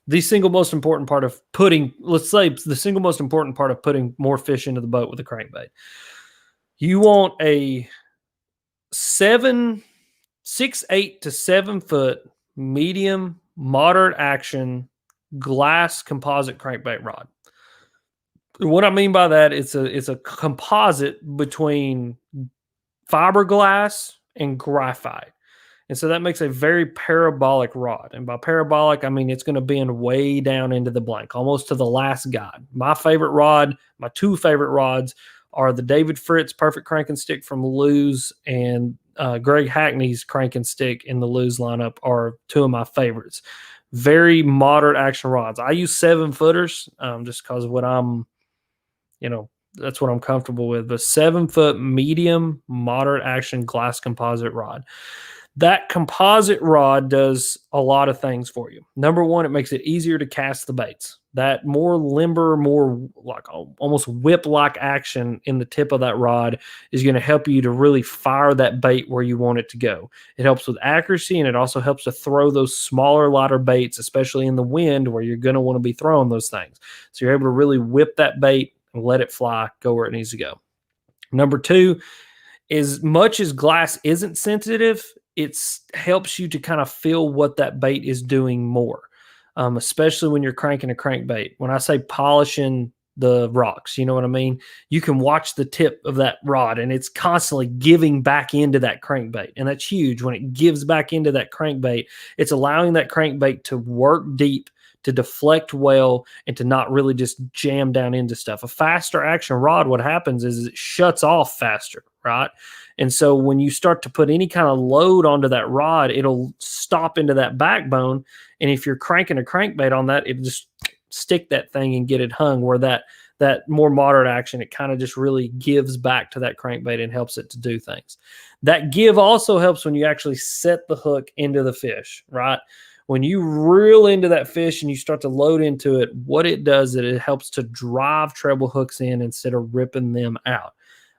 the single most important part of putting, let's say the single most important part of putting more fish into the boat with a crankbait. You want a 6, 8 to 7 foot medium, moderate action glass composite crankbait rod. What I mean by that, it's a composite between fiberglass and graphite. And so that makes a very parabolic rod. And by parabolic, I mean it's going to bend way down into the blank, almost to the last guide. My favorite rod, my two favorite rods, are the David Fritz Perfect Crank and Stick from Lew's, and Greg Hackney's Crank and Stick in the Lew's lineup are two of my favorites. Very moderate action rods. I use 7-footers just because of what I'm, you know, that's what I'm comfortable with. But 7-foot medium, moderate action glass composite rod. That composite rod does a lot of things for you. Number one, it makes it easier to cast the baits. That more limber, more like almost whip-like action in the tip of that rod is going to help you to really fire that bait where you want it to go. It helps with accuracy, and it also helps to throw those smaller, lighter baits, especially in the wind where you're going to want to be throwing those things. So you're able to really whip that bait and let it fly, go where it needs to go. Number two, as much as glass isn't sensitive, it helps you to kind of feel what that bait is doing more, especially when you're cranking a crankbait. When I say polishing the rocks, you know what I mean? You can watch the tip of that rod, and it's constantly giving back into that crankbait. And that's huge. When it gives back into that crankbait, it's allowing that crankbait to work deep, to deflect well, and to not really just jam down into stuff. A faster action rod, what happens is it shuts off faster, right? And so when you start to put any kind of load onto that rod, it'll stop into that backbone. And if you're cranking a crankbait on that, it'll just stick that thing and get it hung, where that more moderate action, it kind of just really gives back to that crankbait and helps it to do things. That give also helps when you actually set the hook into the fish, right? When you reel into that fish and you start to load into it, what it does is it helps to drive treble hooks in instead of ripping them out.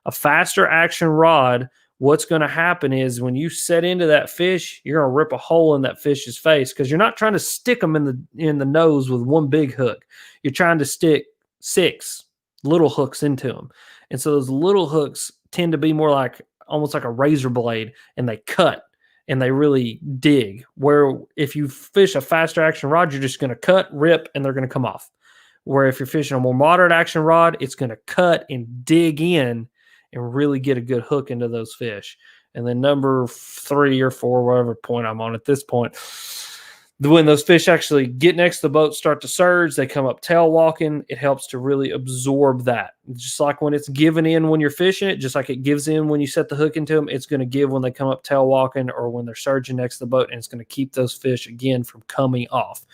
A faster action rod, what's going to happen is when you set into that fish, you're going to rip a hole in that fish's face because you're not trying to stick them in the nose with one big hook. You're trying to stick 6 little hooks into them. And so those little hooks tend to be more like almost like a razor blade, and they cut and they really dig. Where if you fish a faster action rod, you're just going to cut, rip, and they're going to come off. Where if you're fishing a more moderate action rod, it's going to cut and dig in and really get a good hook into those fish. And then number 3 or 4, whatever point I'm on at this point, when those fish actually get next to the boat, start to surge, they come up tail walking, it helps to really absorb that. Just like when it's giving in when you're fishing it, just like it gives in when you set the hook into them, it's going to give when they come up tail walking or when they're surging next to the boat, and it's going to keep those fish, again, from coming off.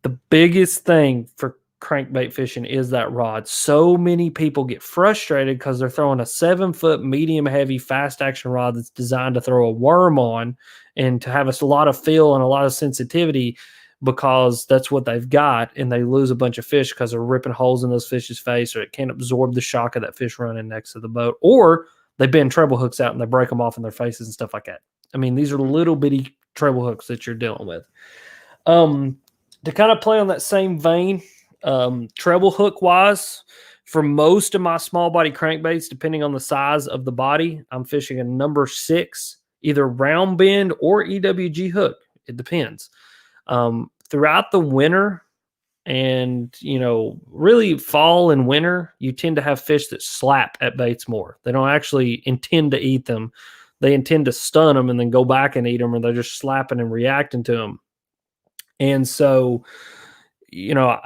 The biggest thing for crankbait fishing is that rod. So many people get frustrated because they're throwing a 7-foot medium heavy fast action rod that's designed to throw a worm on and to have a lot of feel and a lot of sensitivity, because that's what they've got, and they lose a bunch of fish because they're ripping holes in those fish's face, or it can't absorb the shock of that fish running next to the boat, or they bend treble hooks out and they break them off in their faces and stuff like that. I mean, these are little bitty treble hooks that you're dealing with. To kind of play on that same vein, treble hook wise, for most of my small body crankbaits, depending on the size of the body, I'm fishing a number 6, either round bend or EWG hook. It depends. Throughout the winter and, really fall and winter, you tend to have fish that slap at baits more. They don't actually intend to eat them. They intend to stun them and then go back and eat them, or they're just slapping and reacting to them. And so,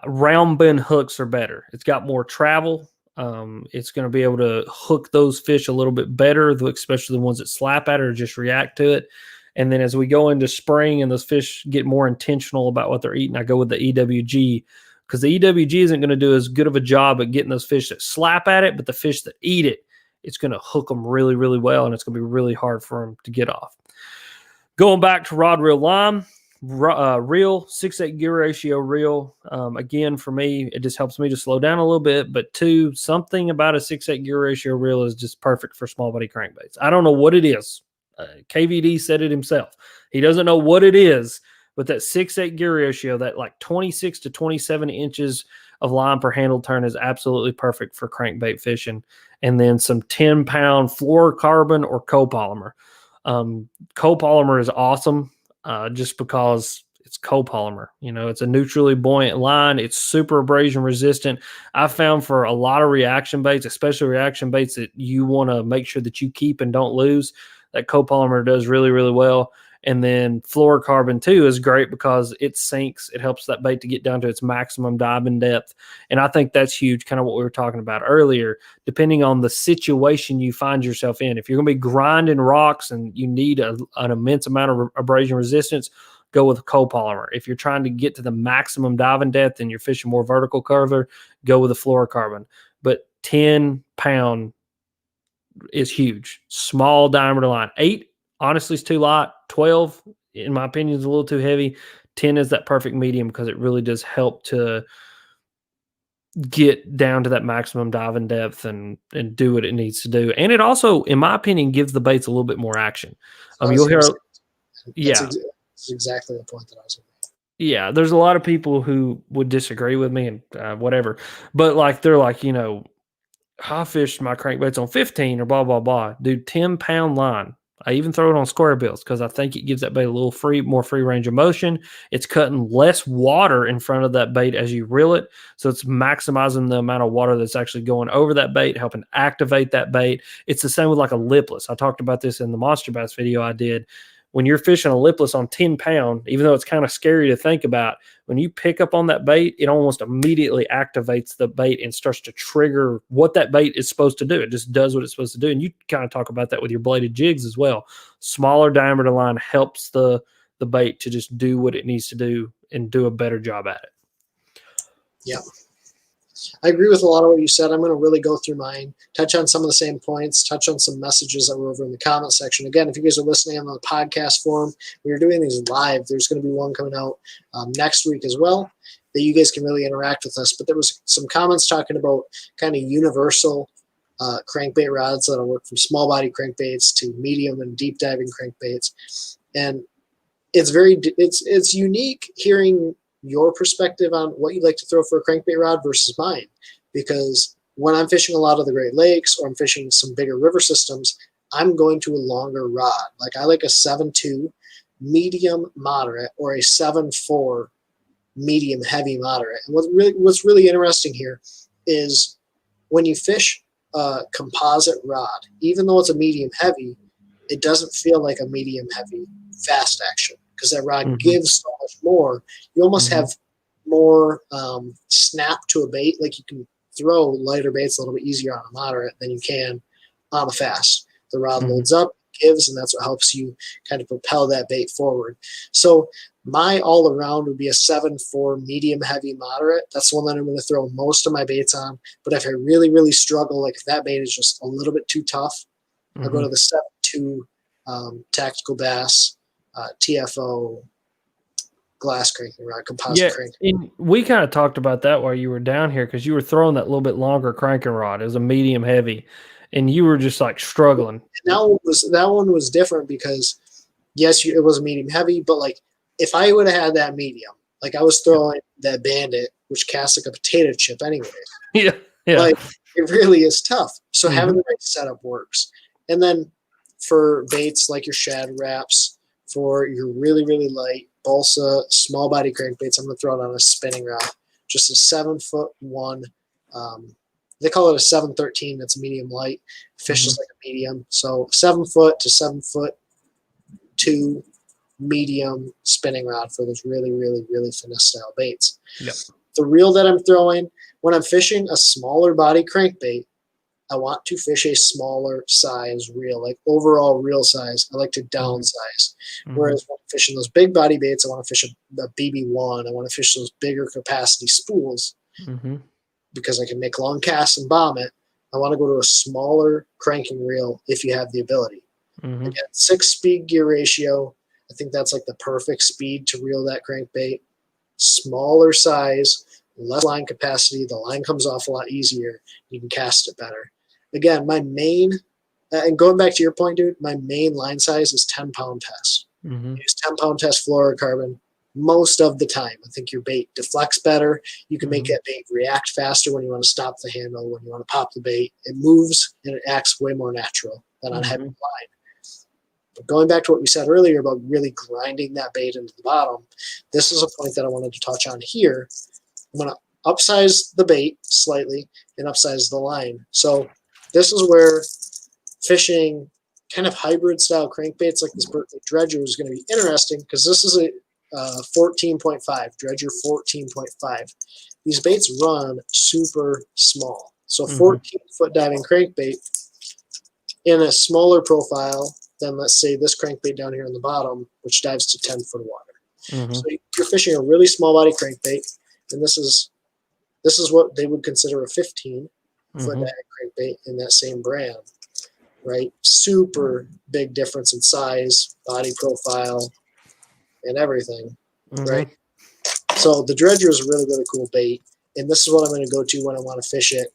round bend hooks are better. It's got more travel. It's going to be able to hook those fish a little bit better, especially the ones that slap at it or just react to it. And then as we go into spring and those fish get more intentional about what they're eating, I go with the EWG, because the EWG isn't going to do as good of a job at getting those fish that slap at it, but the fish that eat it, it's going to hook them really, really well, and it's going to be really hard for them to get off. Going back to rod, reel, line. Reel, 6/8 gear ratio reel. Again, for me, it just helps me to slow down a little bit. But 2, something about a 6/8 gear ratio reel is just perfect for small body crankbaits. I don't know what it is. KVD said it himself. He doesn't know what it is, but that 6/8 gear ratio, that like 26 to 27 inches of line per handle turn, is absolutely perfect for crankbait fishing. And then some 10-pound fluorocarbon or copolymer. Copolymer is awesome. Just because it's copolymer, it's a neutrally buoyant line. It's super abrasion resistant. I found for a lot of reaction baits, especially reaction baits that you want to make sure that you keep and don't lose, that copolymer does really, really well. And then fluorocarbon too is great because it sinks. It helps that bait to get down to its maximum diving depth. And I think that's huge, kind of what we were talking about earlier, depending on the situation you find yourself in. If you're going to be grinding rocks and you need an immense amount of abrasion resistance, go with copolymer. If you're trying to get to the maximum diving depth and you're fishing more vertical cover, go with a fluorocarbon. But 10-pound is huge. Small diameter line. 8, honestly, is too light. 12, in my opinion, is a little too heavy. 10 is that perfect medium because it really does help to get down to that maximum diving depth and do what it needs to do. And it also, in my opinion, gives the baits a little bit more action. You'll hear, that's exactly the point that I was going to make. Yeah, there's a lot of people who would disagree with me and whatever, but like they're like, I fished my crankbaits on 15 or blah blah blah. Dude, 10-pound line. I even throw it on square bills because I think it gives that bait a little more free range of motion. It's cutting less water in front of that bait as you reel it. So it's maximizing the amount of water that's actually going over that bait, helping activate that bait. It's the same with like a lipless. I talked about this in the monster bass video I did. When you're fishing a lipless on 10-pound, even though it's kind of scary to think about, when you pick up on that bait, it almost immediately activates the bait and starts to trigger what that bait is supposed to do. It just does what it's supposed to do. And you kind of talk about that with your bladed jigs as well. Smaller diameter line helps the bait to just do what it needs to do and do a better job at it. Yeah. I agree with a lot of what you said. I'm going to really go through mine, touch on some of the same points, touch on some messages that were over in the comment section. Again, if you guys are listening on the podcast forum, we are doing these live. There's going to be one coming out next week as well that you guys can really interact with us. But there was some comments talking about kind of universal crankbait rods that'll work from small body crankbaits to medium and deep diving crankbaits. And it's unique hearing your perspective on what you'd like to throw for a crankbait rod versus mine, because when I'm fishing a lot of the Great Lakes or I'm fishing some bigger river systems, I'm going to a longer rod. Like I like a 7.2 medium moderate or a 7.4 medium heavy moderate. And what's really interesting here is when you fish a composite rod, even though it's a medium heavy, it doesn't feel like a medium heavy fast action, because that rod gives so much more. You almost have more snap to a bait. Like you can throw lighter baits a little bit easier on a moderate than you can on a fast. The rod loads up, gives, and that's what helps you kind of propel that bait forward. So my all around would be a 7.4 medium heavy moderate. That's the one that I'm going to throw most of my baits on. But if I really, really struggle, like if that bait is just a little bit too tough, I'll go to the 7.2 tactical bass. TFO glass cranking rod, composite cranking. And we kind of talked about that while you were down here, because you were throwing that little bit longer cranking rod as a medium heavy, and you were just like struggling. That one was different because yes, it was a medium heavy, but like if I would have had that medium, like I was throwing that Bandit, which casts like a potato chip anyways. Yeah. Like it really is tough. So having the right setup works. And then for baits like your Shad Wraps, for your really, really light balsa small body crankbaits, I'm going to throw it on a spinning rod, just a 7'1". They call it a 713. That's medium light. Fishes like a medium. So 7 foot to 7'2" medium spinning rod for those really, really, really finesse style baits. Yep. The reel that I'm throwing when I'm fishing a smaller body crankbait, I want to fish a smaller size reel, like overall reel size. I like to downsize. Whereas when I'm fishing those big body baits, I want to fish a BB1. I want to fish those bigger capacity spools because I can make long casts and bomb it. I want to go to a smaller cranking reel if you have the ability. Again, 6-speed gear ratio. I think that's like the perfect speed to reel that crankbait. Smaller size, less line capacity. The line comes off a lot easier. You can cast it better. Again, my main, and going back to your point, dude, my main line size is 10-pound test. Use 10-pound test fluorocarbon most of the time. I think your bait deflects better. You can make that bait react faster when you want to stop the handle, when you want to pop the bait. It moves and it acts way more natural than on heavy line. But going back to what we said earlier about really grinding that bait into the bottom, this is a point that I wanted to touch on here. I'm going to upsize the bait slightly and upsize the line. So this is where fishing kind of hybrid style crankbaits like this Berkeley Dredger is going to be interesting, because this is a 14.5, Dredger 14.5. These baits run super small. So 14-foot diving crankbait in a smaller profile than, let's say, this crankbait down here on the bottom, which dives to 10-foot water. So you're fishing a really small body crankbait, and this is what they would consider a 15-foot diving crankbait in that same brand, right? Super big difference in size, body profile, and everything, right? So the Dredger is a really, really cool bait, and this is what I'm going to go to when I want to fish it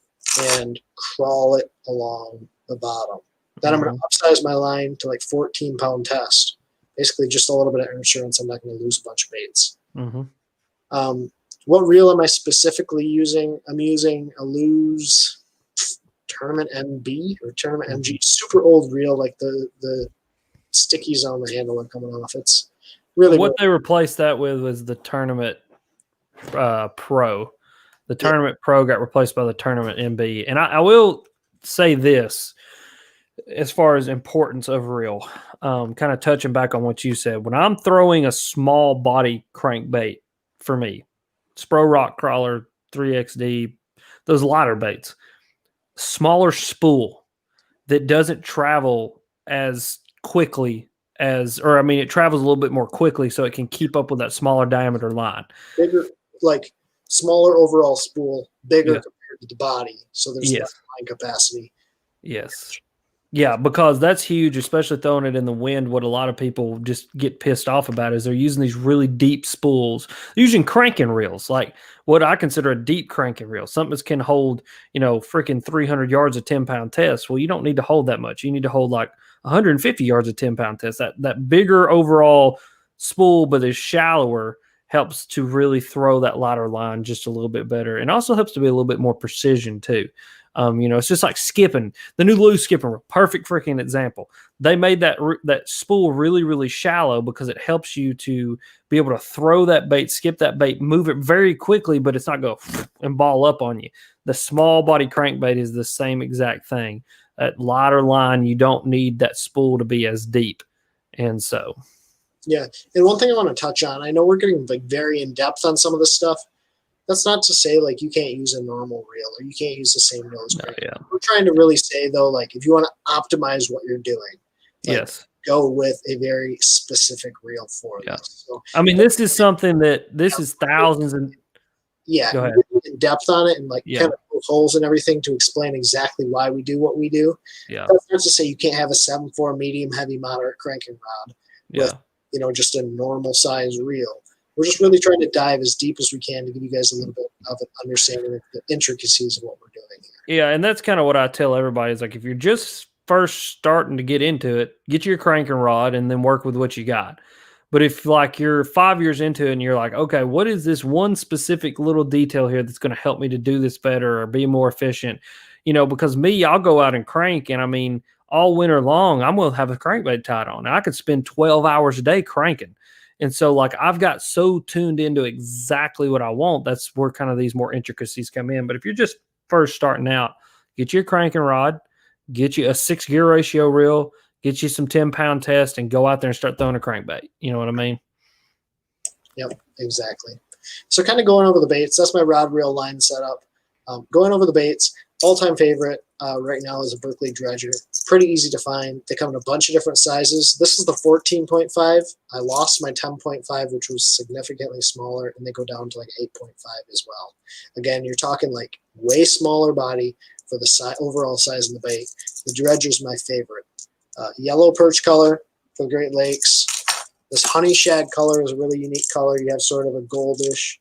and crawl it along the bottom. Then I'm going to upsize my line to like 14-pound test. Basically just a little bit of insurance. I'm not going to lose a bunch of baits. What reel am I specifically using? I'm using a Lose Tournament MB or Tournament MG. Super old reel, like the stickies on the handle are coming off. It's really what they replaced that with was the Tournament Pro. The Tournament Pro got replaced by the Tournament MB. And I will say this, as far as importance of reel, kind of touching back on what you said, when I'm throwing a small body crankbait, for me, Spro Rock Crawler, 3XD, those lighter baits, smaller spool that doesn't travel as quickly as, or I mean, it travels a little bit more quickly so it can keep up with that smaller diameter line. Bigger, like smaller overall spool, bigger Yeah. compared to the body, so there's Yes. less line capacity. Yes. Yeah, because that's huge, especially throwing it in the wind. What a lot of people just get pissed off about is they're using these really deep spools. They're using cranking reels, like what I consider a deep cranking reel, something that can hold, freaking 300 yards of 10-pound test. Well, you don't need to hold that much. You need to hold like 150 yards of 10-pound test. That bigger overall spool, but is shallower, helps to really throw that lighter line just a little bit better, and also helps to be a little bit more precision too. It's just like skipping. The new loose skipping reel, perfect freaking example. They made that spool really, really shallow because it helps you to be able to throw that bait, skip that bait, move it very quickly, but it's not go and ball up on you. The small body crankbait is the same exact thing. That lighter line, you don't need that spool to be as deep. And so. Yeah. And one thing I want to touch on, I know we're getting like very in depth on some of this stuff. That's not to say like you can't use a normal reel or you can't use the same nose crank. Yeah. We're trying to really say though, like if you want to optimize what you're doing, like, yes, go with a very specific reel for this. So, I mean, this is something that this is thousands and go ahead. In depth on it and like kind of poke holes and everything to explain exactly why we do what we do. Yeah, that's not to say you can't have a 7.4 medium, heavy, moderate cranking rod with just a normal size reel. We're just really trying to dive as deep as we can to give you guys a little bit of an understanding of the intricacies of what we're doing here. Yeah, and that's kind of what I tell everybody is like, if you're just first starting to get into it, get your cranking rod and then work with what you got. But if like you're 5 years into it and you're like, okay, what is this one specific little detail here that's going to help me to do this better or be more efficient? Because I'll go out and crank, and I mean, all winter long, I'm going to have a crankbait tied on. I could spend 12 hours a day cranking. And so like I've got so tuned into exactly what I want. That's where kind of these more intricacies come in. But if you're just first starting out, get your cranking rod, get you a 6 gear ratio reel, get you some 10-pound test, and go out there and start throwing a crankbait. You know what I mean? Yep, exactly. So kind of going over the baits, that's my rod reel line setup. Going over the baits, all-time favorite right now is a Berkeley Dredger. Pretty easy to find. They come in a bunch of different sizes. This is the 14.5. I lost my 10.5, which was significantly smaller, and they go down to like 8.5 as well. Again, you're talking like way smaller body for the overall size of the bait. The Dredger's my favorite. Yellow perch color for the Great Lakes. This honey shad color is a really unique color. You have sort of a goldish,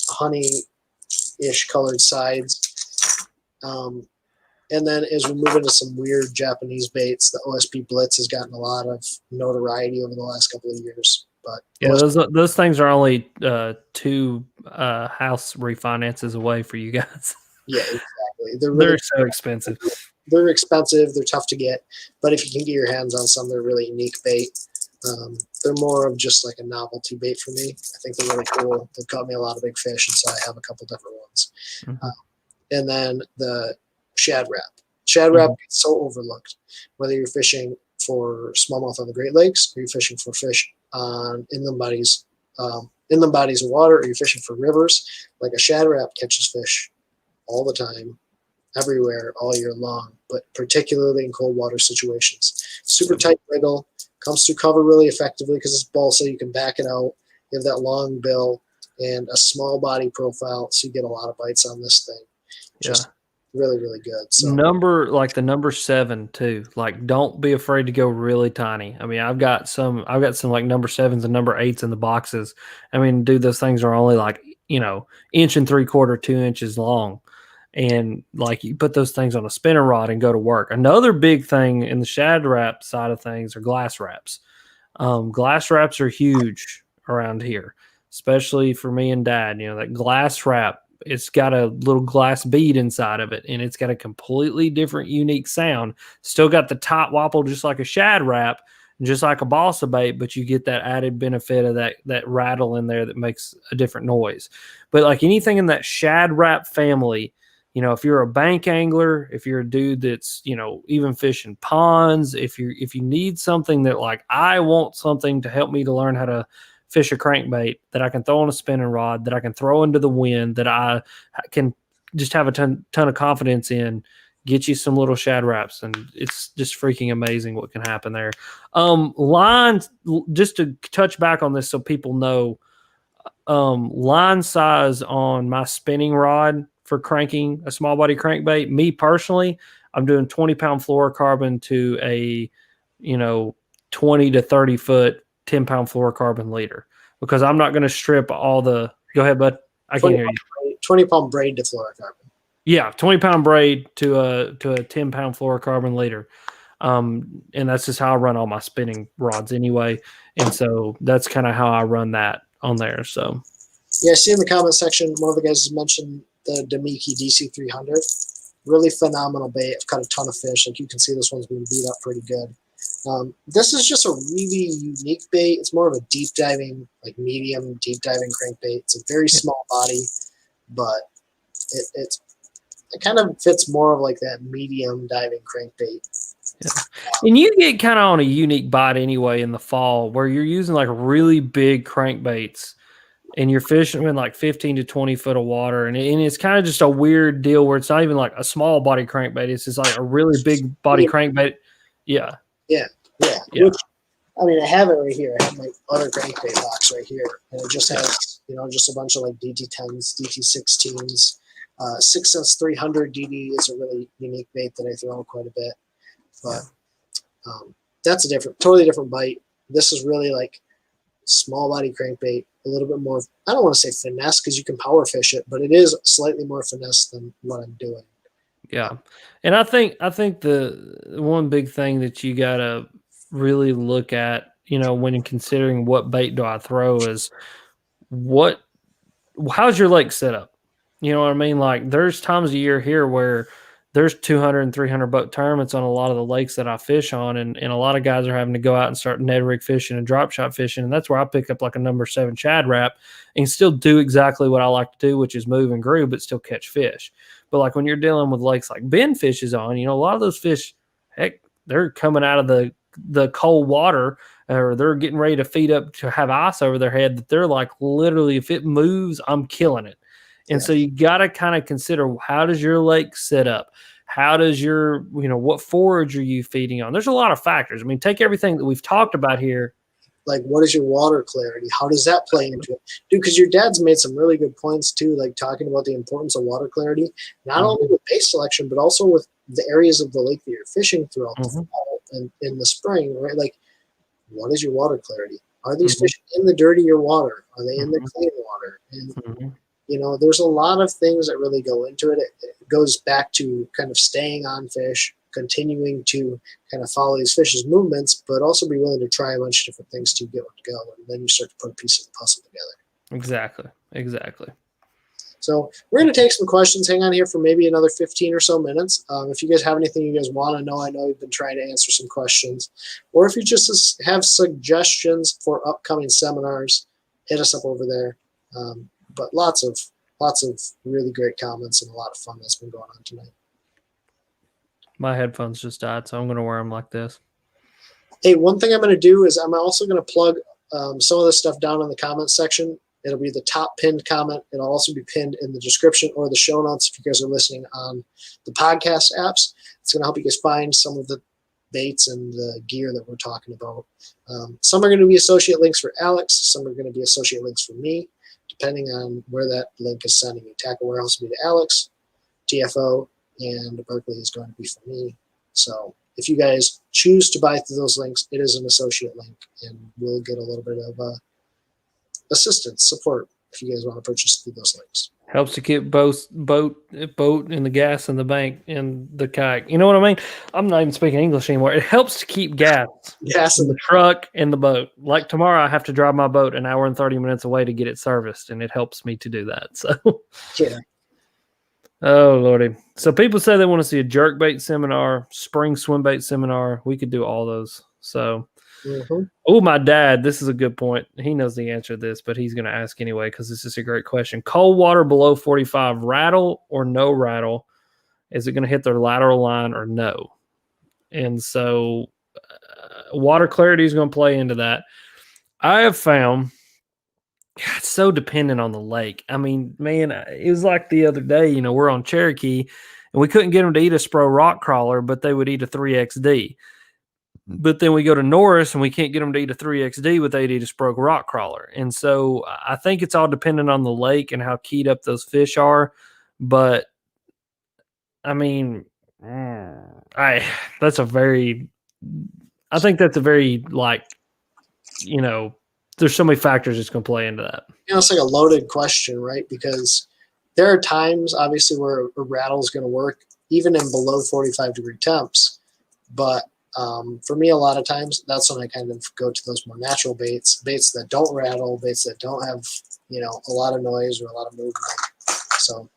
honey-ish colored sides. And then as we move into some weird Japanese baits, the OSP Blitz has gotten a lot of notoriety over the last couple of years. But yeah, those things are only 2 house refinances away for you guys. Yeah, exactly. They're so expensive. They're expensive. They're tough to get. But if you can get your hands on some, they're really unique bait. They're more of just like a novelty bait for me. I think they're really cool. They've caught me a lot of big fish, and so I have a couple different ones. Mm-hmm. And then the Shad Wrap. Shad Wrap gets so overlooked. Whether you're fishing for smallmouth on the Great Lakes, or you're fishing for fish on inland bodies of water, or you're fishing for rivers, like a Shad Wrap catches fish all the time, everywhere, all year long, but particularly in cold water situations. Super tight wriggle, comes through cover really effectively because it's balsa, you can back it out. You have that long bill and a small body profile, so you get a lot of bites on this thing. Just really, really good. So the number 7 too. Like, don't be afraid to go really tiny. I mean, I've got some like number 7s and number 8s in the boxes. I mean, dude, those things are only like, 1 3/4, 2 inches long. And like you put those things on a spinning rod and go to work. Another big thing in the Shad Wrap side of things are glass wraps. Glass wraps are huge around here, especially for me and Dad. That glass wrap, it's got a little glass bead inside of it, and it's got a completely different, unique sound. Still got the top wobble just like a Shad Wrap, just like a balsa bait, but you get that added benefit of that rattle in there that makes a different noise. But like anything in that Shad Wrap family, if you're a bank angler, if you're a dude that's, even fishing ponds, if you need something that like, I want something to help me to learn how to fish a crankbait that I can throw on a spinning rod, that I can throw into the wind, that I can just have a ton of confidence in, get you some little Shad Wraps, and it's just freaking amazing what can happen there. Lines, just to touch back on this so people know, line size on my spinning rod for cranking a small body crankbait. Me personally, I'm doing 20-pound fluorocarbon to a, 20 to 30 foot, 10-pound fluorocarbon leader, because I'm not going to strip all the. Go ahead, bud. I can't hear you. 20-pound braid to fluorocarbon. Yeah, 20-pound braid to a 10-pound fluorocarbon leader. And that's just how I run all my spinning rods anyway. And so that's kind of how I run that on there. So yeah, I see in the comment section, one of the guys has mentioned the Damiki Dc300. Really phenomenal bait. I've caught a ton of fish. Like you can see, this one's been beat up pretty good. This is just a really unique bait. It's more of a deep diving, like medium deep diving crankbait. It's a very small body, but it kind of fits more of like that medium diving crankbait. Yeah. And you get kind of on a unique bite anyway in the fall, where you're using like really big crankbaits and you're fishing in like 15 to 20 foot of water. And it's kind of just a weird deal where it's not even like a small body crankbait. It's just like a really big body crankbait. Yeah. Yeah. Which, I mean, I have it right here. I have my other crankbait box right here. And it just has, just a bunch of like DT10s, DT16s. 6 cents 300 DD is a really unique bait that I throw quite a bit. But that's a totally different bite. This is really like small body crankbait, a little bit more, I don't want to say finesse because you can power fish it, but it is slightly more finesse than what I'm doing. Yeah. And I think the one big thing that you got to really look at, when considering what bait do I throw is how's your lake set up? You know what I mean? Like there's times a year here where there's 200 and 300 boat tournaments on a lot of the lakes that I fish on. And a lot of guys are having to go out and start Ned rig fishing and drop shot fishing. And that's where I pick up like a number 7 Shad Wrap and still do exactly what I like to do, which is move and groove, but still catch fish. But like when you're dealing with lakes like Ben fishes on, a lot of those fish, heck, they're coming out of the cold water, or they're getting ready to feed up to have ice over their head, that they're like, literally, if it moves, I'm killing it. And so you got to kind of consider, how does your lake set up? How does your, what forage are you feeding on? There's a lot of factors. I mean, take everything that we've talked about here. Like, what is your water clarity? How does that play into it? Dude, because your dad's made some really good points too, like talking about the importance of water clarity, not only with bait selection, but also with the areas of the lake that you're fishing throughout the fall and in the spring, right? Like, what is your water clarity? Are these fish in the dirtier water? Are they in the clean water? And there's a lot of things that really go into it. It goes back to kind of staying on fish, continuing to kind of follow these fish's movements, but also be willing to try a bunch of different things to get one to go. And then you start to put a piece of the puzzle together. Exactly. So we're going to take some questions. Hang on here for maybe another 15 or so minutes. If you guys have anything you guys want to know, I know you've been trying to answer some questions. Or if you just have suggestions for upcoming seminars, hit us up over there. But lots of really great comments and a lot of fun that's been going on tonight. My headphones just died, so I'm going to wear them like this. Hey, one thing I'm going to do is I'm also going to plug some of this stuff down in the comments section. It'll be the top pinned comment. It'll also be pinned in the description or the show notes if you guys are listening on the podcast apps. It's going to help you guys find some of the baits and the gear that we're talking about. Some are going to be associate links for Alex. Some are going to be associate links for me, depending on where that link is sending you. Tackle Warehouse will be to Alex, TFO, and Berkeley is going to be for me. So if you guys choose to buy through those links, it is an associate link, and we'll get a little bit of assistance, support, if you guys want to purchase through those links. Helps to keep both boat and the gas in the bank and the kayak. You know what I mean? I'm not even speaking English anymore. It helps to keep gas in the truck and the boat. Like tomorrow, I have to drive my boat an hour and 30 minutes away to get it serviced, and it helps me to do that. So, yeah. Oh, Lordy. So people say they want to see a jerkbait seminar, spring swim bait seminar. We could do all those. So, oh, my dad, this is a good point. He knows the answer to this, but he's going to ask anyway because this is a great question. Cold water below 45, rattle or no rattle? Is it going to hit their lateral line or no? And so water clarity is going to play into that. I have found it's so dependent on the lake. I mean, man, it was like the other day, we're on Cherokee and we couldn't get them to eat a Spro rock crawler, but they would eat a 3XD. But then we go to Norris and we can't get them to eat a 3XD with 8 Spro rock crawler. And so I think it's all dependent on the lake and how keyed up those fish are. But I mean, I think that's a very like, there's so many factors that's going to play into that. It's like a loaded question, right? Because there are times, obviously, where a rattle is going to work even in below 45-degree temps. But for me, a lot of times, that's when I kind of go to those more natural baits that don't rattle, baits that don't have, a lot of noise or a lot of movement. So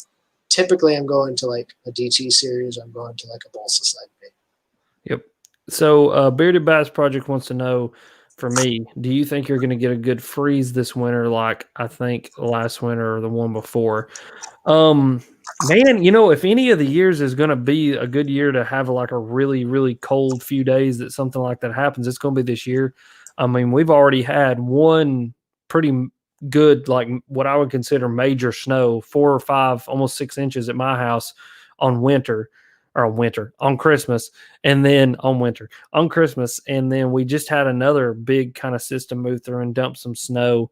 typically I'm going to like a DT series. I'm going to like a balsa slide bait. Yep. So Bearded Bass Project wants to know, for me, do you think you're going to get a good freeze this winter like I think last winter or the one before? Man, if any of the years is going to be a good year to have like a really, really cold few days that something like that happens, it's going to be this year. I mean, we've already had one pretty good, like what I would consider major snow, 4 or 5, almost 6 inches at my house on Christmas, and then on Christmas. And then we just had another big kind of system move through and dump some snow.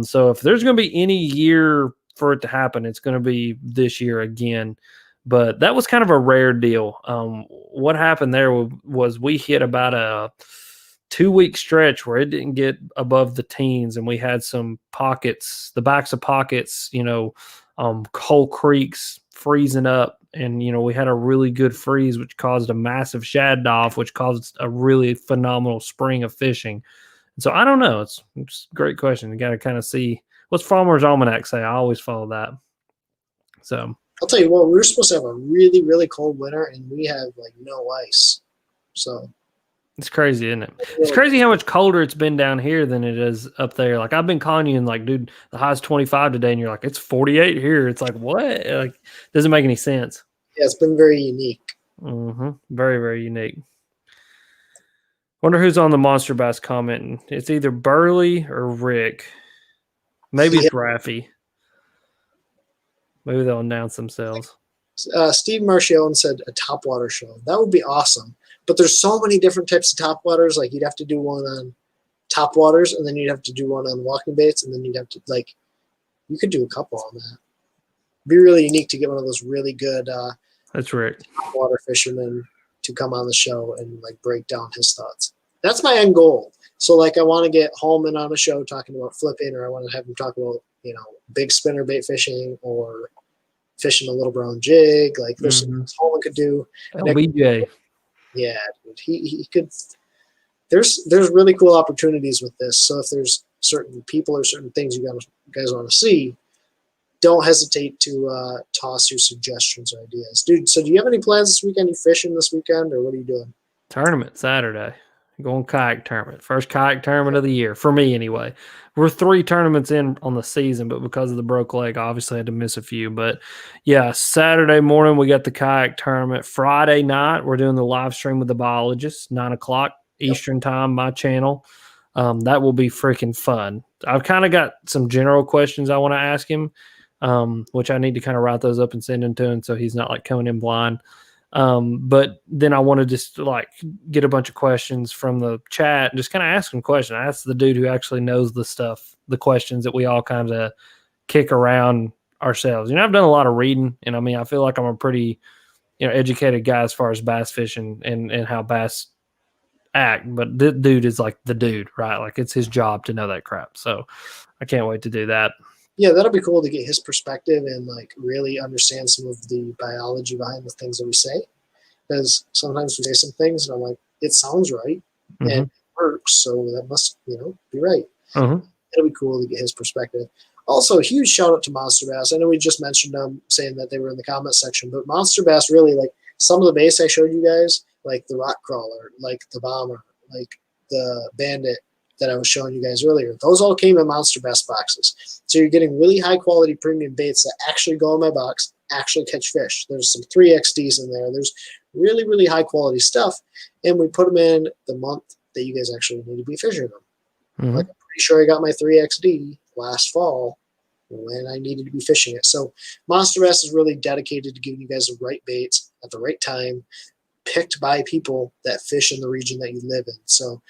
So if there's going to be any year for it to happen, it's going to be this year again. But that was kind of a rare deal. What happened there was we hit about a 2-week stretch where it didn't get above the teens, and we had some pockets, the backs of pockets, whole creeks freezing up. And, we had a really good freeze, which caused a massive shad die-off, which caused a really phenomenal spring of fishing. And so I don't know. It's a great question. You got to kind of see what's Farmer's Almanac say. I always follow that. So I'll tell you what, we were supposed to have a really, really cold winter, and we have like no ice. So it's crazy, isn't it? It's crazy how much colder it's been down here than it is up there. Like I've been calling you and like, dude, the high's 25 today, and you're like, it's 48 here. It's like, what? Like, doesn't make any sense. Yeah, it's been very unique. Very, very unique. Wonder who's on the Monster Bass commenting. It's either Burley or Rick. Maybe it's Raffy. Maybe they'll announce themselves. Steve Marchione said a topwater show. That would be awesome. But there's so many different types of topwaters. Like you'd have to do one on topwaters, and then you'd have to do one on walking baits, and then you'd have to you could do a couple on that. It'd be really unique to get one of those really good that's right, topwater fishermen to come on the show and like break down his thoughts. That's my end goal. So like I want to get Hallman on a show talking about flipping, or I want to have him talk about big spinner bait fishing or fishing a little brown jig. Like there's some things Hallman could do. LBJ. Yeah, dude, he could. There's really cool opportunities with this. So if there's certain people or certain things you guys want to see, don't hesitate to toss your suggestions or ideas, dude. So do you have any plans this weekend? You fishing this weekend, or what are you doing? Tournament Saturday. Going kayak tournament. First kayak tournament of the year for me, anyway. We're 3 tournaments in on the season, but because of the broke leg, obviously I had to miss a few. But yeah, Saturday morning we got the kayak tournament. Friday night we're doing the live stream with the biologists, 9:00 Eastern time, my channel. That will be freaking fun. I've kind of got some general questions I want to ask him, which I need to kind of write those up and send them to him so he's not like coming in blind. But then I want to just like get a bunch of questions from the chat and just kind of ask him questions. I ask the dude who actually knows the stuff, the questions that we all kind of kick around ourselves. I've done a lot of reading, and I mean, I feel like I'm a pretty, educated guy as far as bass fishing and how bass act, but this dude is like the dude, right? Like it's his job to know that crap. So I can't wait to do that. Yeah, that'll be cool to get his perspective and like really understand some of the biology behind the things that we say. Because sometimes we say some things and I'm like, it sounds right and it works, so that must, be right. It'll be cool to get his perspective. Also, huge shout out to Monster Bass. I know we just mentioned them saying that they were in the comment section, but Monster Bass really, like some of the baits I showed you guys, like the rock crawler, like the bomber, like the bandit that I was showing you guys earlier, those all came in Monster Bass boxes. So you're getting really high quality premium baits that actually go in my box, actually catch fish. There's some 3XDs in there. There's really, really high quality stuff. And we put them in the month that you guys actually need to be fishing them. Like I'm pretty sure I got my 3XD last fall when I needed to be fishing it. So Monster Bass is really dedicated to giving you guys the right baits at the right time. picked by people that fish in the region that you live in. So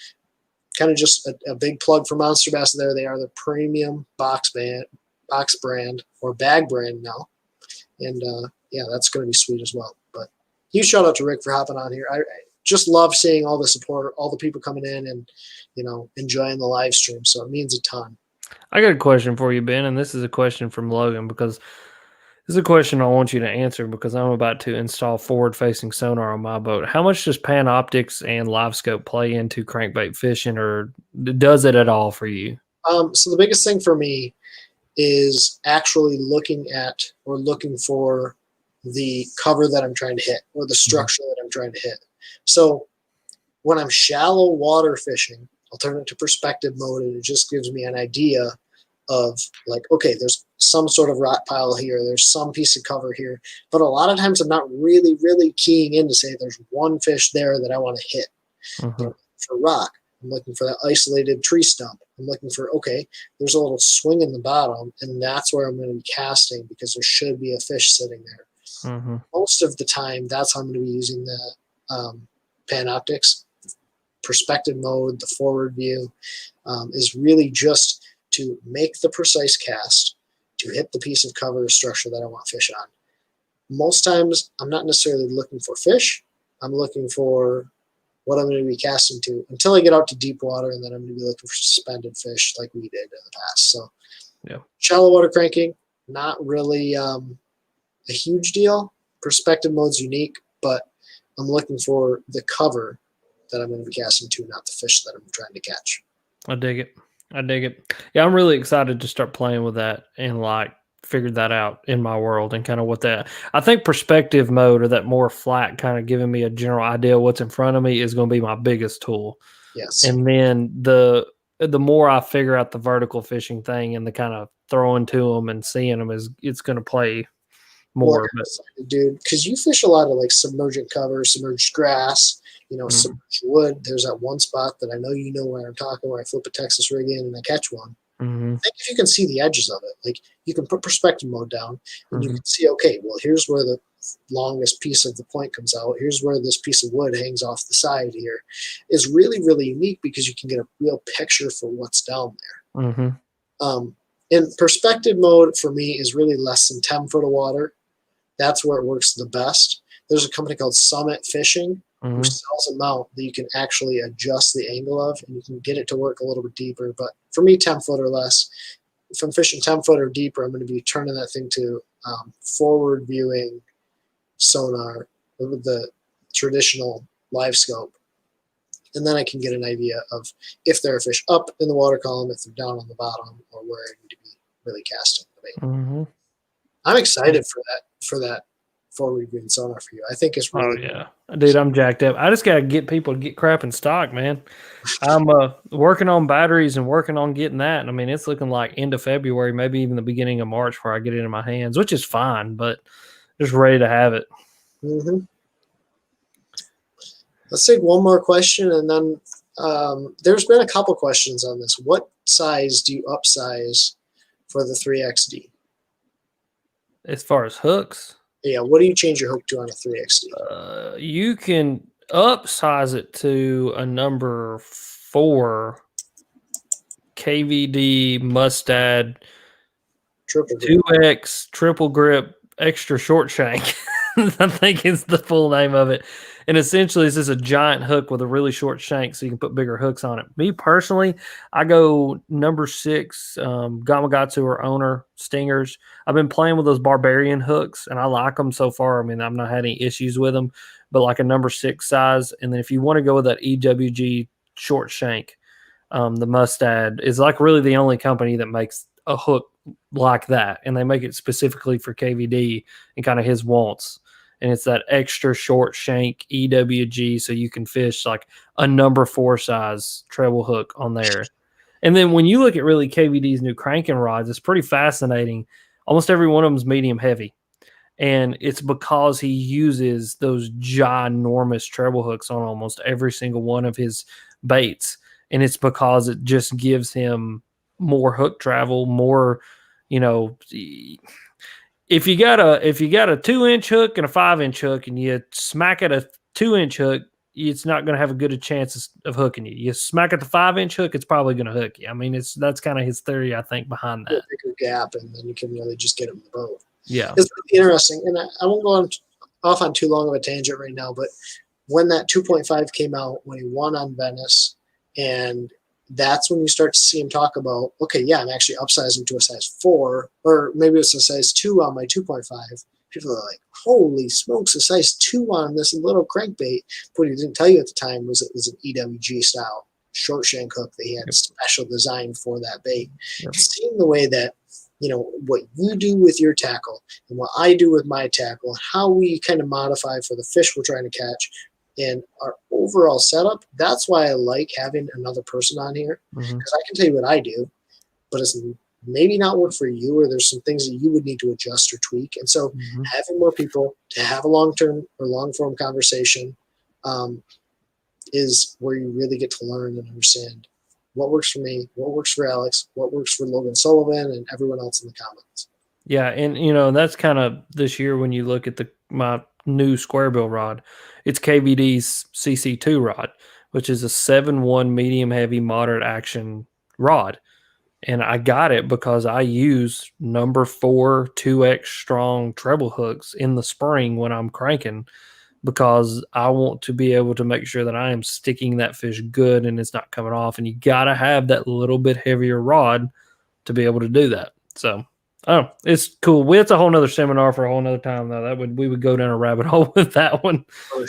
kind of just a big plug for Monster Bass there. They are the premium box brand or bag brand now. And yeah, that's going to be sweet as well. But huge shout out to Rick for hopping on here. I just love seeing all the support, all the people coming in and, you know, enjoying the live stream. So it means a ton. I got a question for you, Ben, and this is a question from Logan, because this is a question I want you to answer because I'm about to install forward-facing sonar on my boat. How much does Panoptix and Livescope play into crankbait fishing, or does it at all for you? So the biggest thing for me is actually looking at or looking for the cover that I'm trying to hit or the structure that I'm trying to hit. So when I'm shallow water fishing, I'll turn it to perspective mode, and it just gives me an idea of like, okay, there's some sort of rock pile here, there's some piece of cover here, but a lot of times I'm not really keying in to say there's one fish there that I want to hit. You know, for rock, I'm looking for that isolated tree stump. I'm looking for, okay, there's a little swing in the bottom, and that's where I'm going to be casting because there should be a fish sitting there. Most of the time, that's how I'm going to be using the Panoptix. Perspective mode, the forward view, is really just to make the precise cast to hit the piece of cover or structure that I want fish on. Most times, I'm not necessarily looking for fish. I'm looking for what I'm going to be casting to until I get out to deep water, and then I'm going to be looking for suspended fish like we did in the past. So, yeah, shallow water cranking, not really a huge deal. Perspective mode's unique, but I'm looking for the cover that I'm going to be casting to, not the fish that I'm trying to catch. I dig it. I dig it. Yeah, I'm really excited to start playing with that and like figure that out in my world and kind of what that. I think perspective mode, or that more flat kind of giving me a general idea of what's in front of me, is going to be my biggest tool. Yes. And then the more I figure out the vertical fishing thing and the kind of throwing to them and seeing them, it's going to play more. Well, dude, because you fish a lot of like submergent cover, submerged grass, you know, submerged wood. There's that one spot that I know you know where I'm talking, where I flip a Texas rig in and I catch one. I think if you can see the edges of it, like you can put perspective mode down and you can see, okay, well, here's where the longest piece of the point comes out. Here's where this piece of wood hangs off the side here. Is really unique because you can get a real picture for what's down there. And perspective mode for me is really less than 10 foot of water. That's where it works the best. There's a company called Summit Fishing who sells a mount that you can actually adjust the angle of, and you can get it to work a little bit deeper. But for me, 10 foot or less, if I'm fishing 10 foot or deeper, I'm going to be turning that thing to forward viewing sonar with the traditional Livescope. And then I can get an idea of if there are fish up in the water column, if they're down on the bottom, or where I need to be really casting the bait. I'm excited for that forward viewing sonar for you. I think it's really dude, I'm jacked up. I just gotta get people to get crap in stock, man. I'm working on batteries and working on getting that. And I mean, it's looking like end of February, maybe even the beginning of March where I get it in my hands, which is fine, but just ready to have it. Let's take one more question, and then there's been a couple questions on this. What size do you upsize for the 3XD? As far as hooks? Yeah, what do you change your hook to on a 3XD? You can upsize it to a number 4 KVD Mustad 2X triple grip extra short shank. I think is the full name of it. And essentially, this is a giant hook with a really short shank, so you can put bigger hooks on it. Me personally, I go number 6 Gamakatsu or Owner Stingers. I've been playing with those Barbarian hooks, and I like them so far. I mean, I've not had any issues with them, but like a number 6 size. And then if you want to go with that EWG short shank, the Mustad is like really the only company that makes a hook like that, and they make it specifically for KVD and kind of his wants. And it's that extra short shank EWG, so you can fish like a number 4 size treble hook on there. And then when you look at really KVD's new cranking rods, it's pretty fascinating. Almost every one of them is medium heavy. And it's because he uses those ginormous treble hooks on almost every single one of his baits. And it's because it just gives him more hook travel, more, you know, if you got a 2-inch hook and a 5-inch hook and you smack at a 2-inch hook, it's not going to have a good chance of hooking you. You smack at the 5-inch hook, it's probably going to hook you. I mean, that's kind of his theory, I think, behind that. Bigger gap, and then you can really just get them in the boat. Yeah, it's really interesting, and I won't go off on too long of a tangent right now, but when that 2.5 came out, when he won on Venice, and that's when you start to see him talk about, okay, yeah, I'm actually upsizing to a size 4, or maybe it's a size 2 on my 2.5. People are like, holy smokes, a size 2 on this little crankbait. What he didn't tell you at the time was it was an EWG style short shank hook that he had special design for that bait. Seeing the way that, what you do with your tackle and what I do with my tackle, and how we kind of modify for the fish we're trying to catch, and our overall setup, that's why I like having another person on here, because I can tell you what I do, but it's maybe not work for you, or there's some things that you would need to adjust or tweak. And so having more people to have a long-term or long-form conversation is where you really get to learn and understand what works for me, what works for Alex, what works for Logan Sullivan, and everyone else in the comments. Yeah, and that's kind of this year when you look at my new square bill rod. It's KVD's CC2 rod, which is a 7-1 medium heavy moderate action rod. And I got it because I use number 4 2X strong treble hooks in the spring when I'm cranking, because I want to be able to make sure that I am sticking that fish good and it's not coming off. And you got to have that little bit heavier rod to be able to do that. So, it's cool. It's a whole nother seminar for a whole nother time, though. We would go down a rabbit hole with that one. For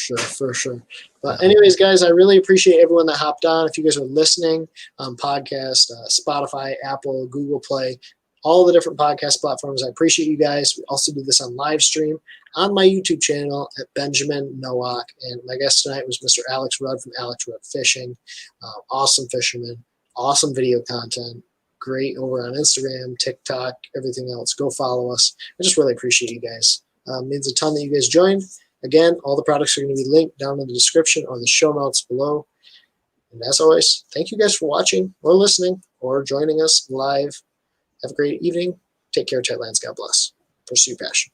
sure. But anyways, guys, I really appreciate everyone that hopped on. If you guys are listening on podcast, Spotify, Apple, Google Play, all the different podcast platforms, I appreciate you guys. We also do this on live stream on my YouTube channel at Benjamin Nowak. And my guest tonight was Mr. Alex Rudd from Alex Rudd Fishing. Awesome fisherman, awesome video content. Great over on Instagram, TikTok, everything else. Go follow us. I just really appreciate you guys. It means a ton that you guys joined. Again, all the products are going to be linked down in the description or the show notes below. And as always, thank you guys for watching or listening or joining us live. Have a great evening. Take care, Tightlands. God bless. Pursue passion.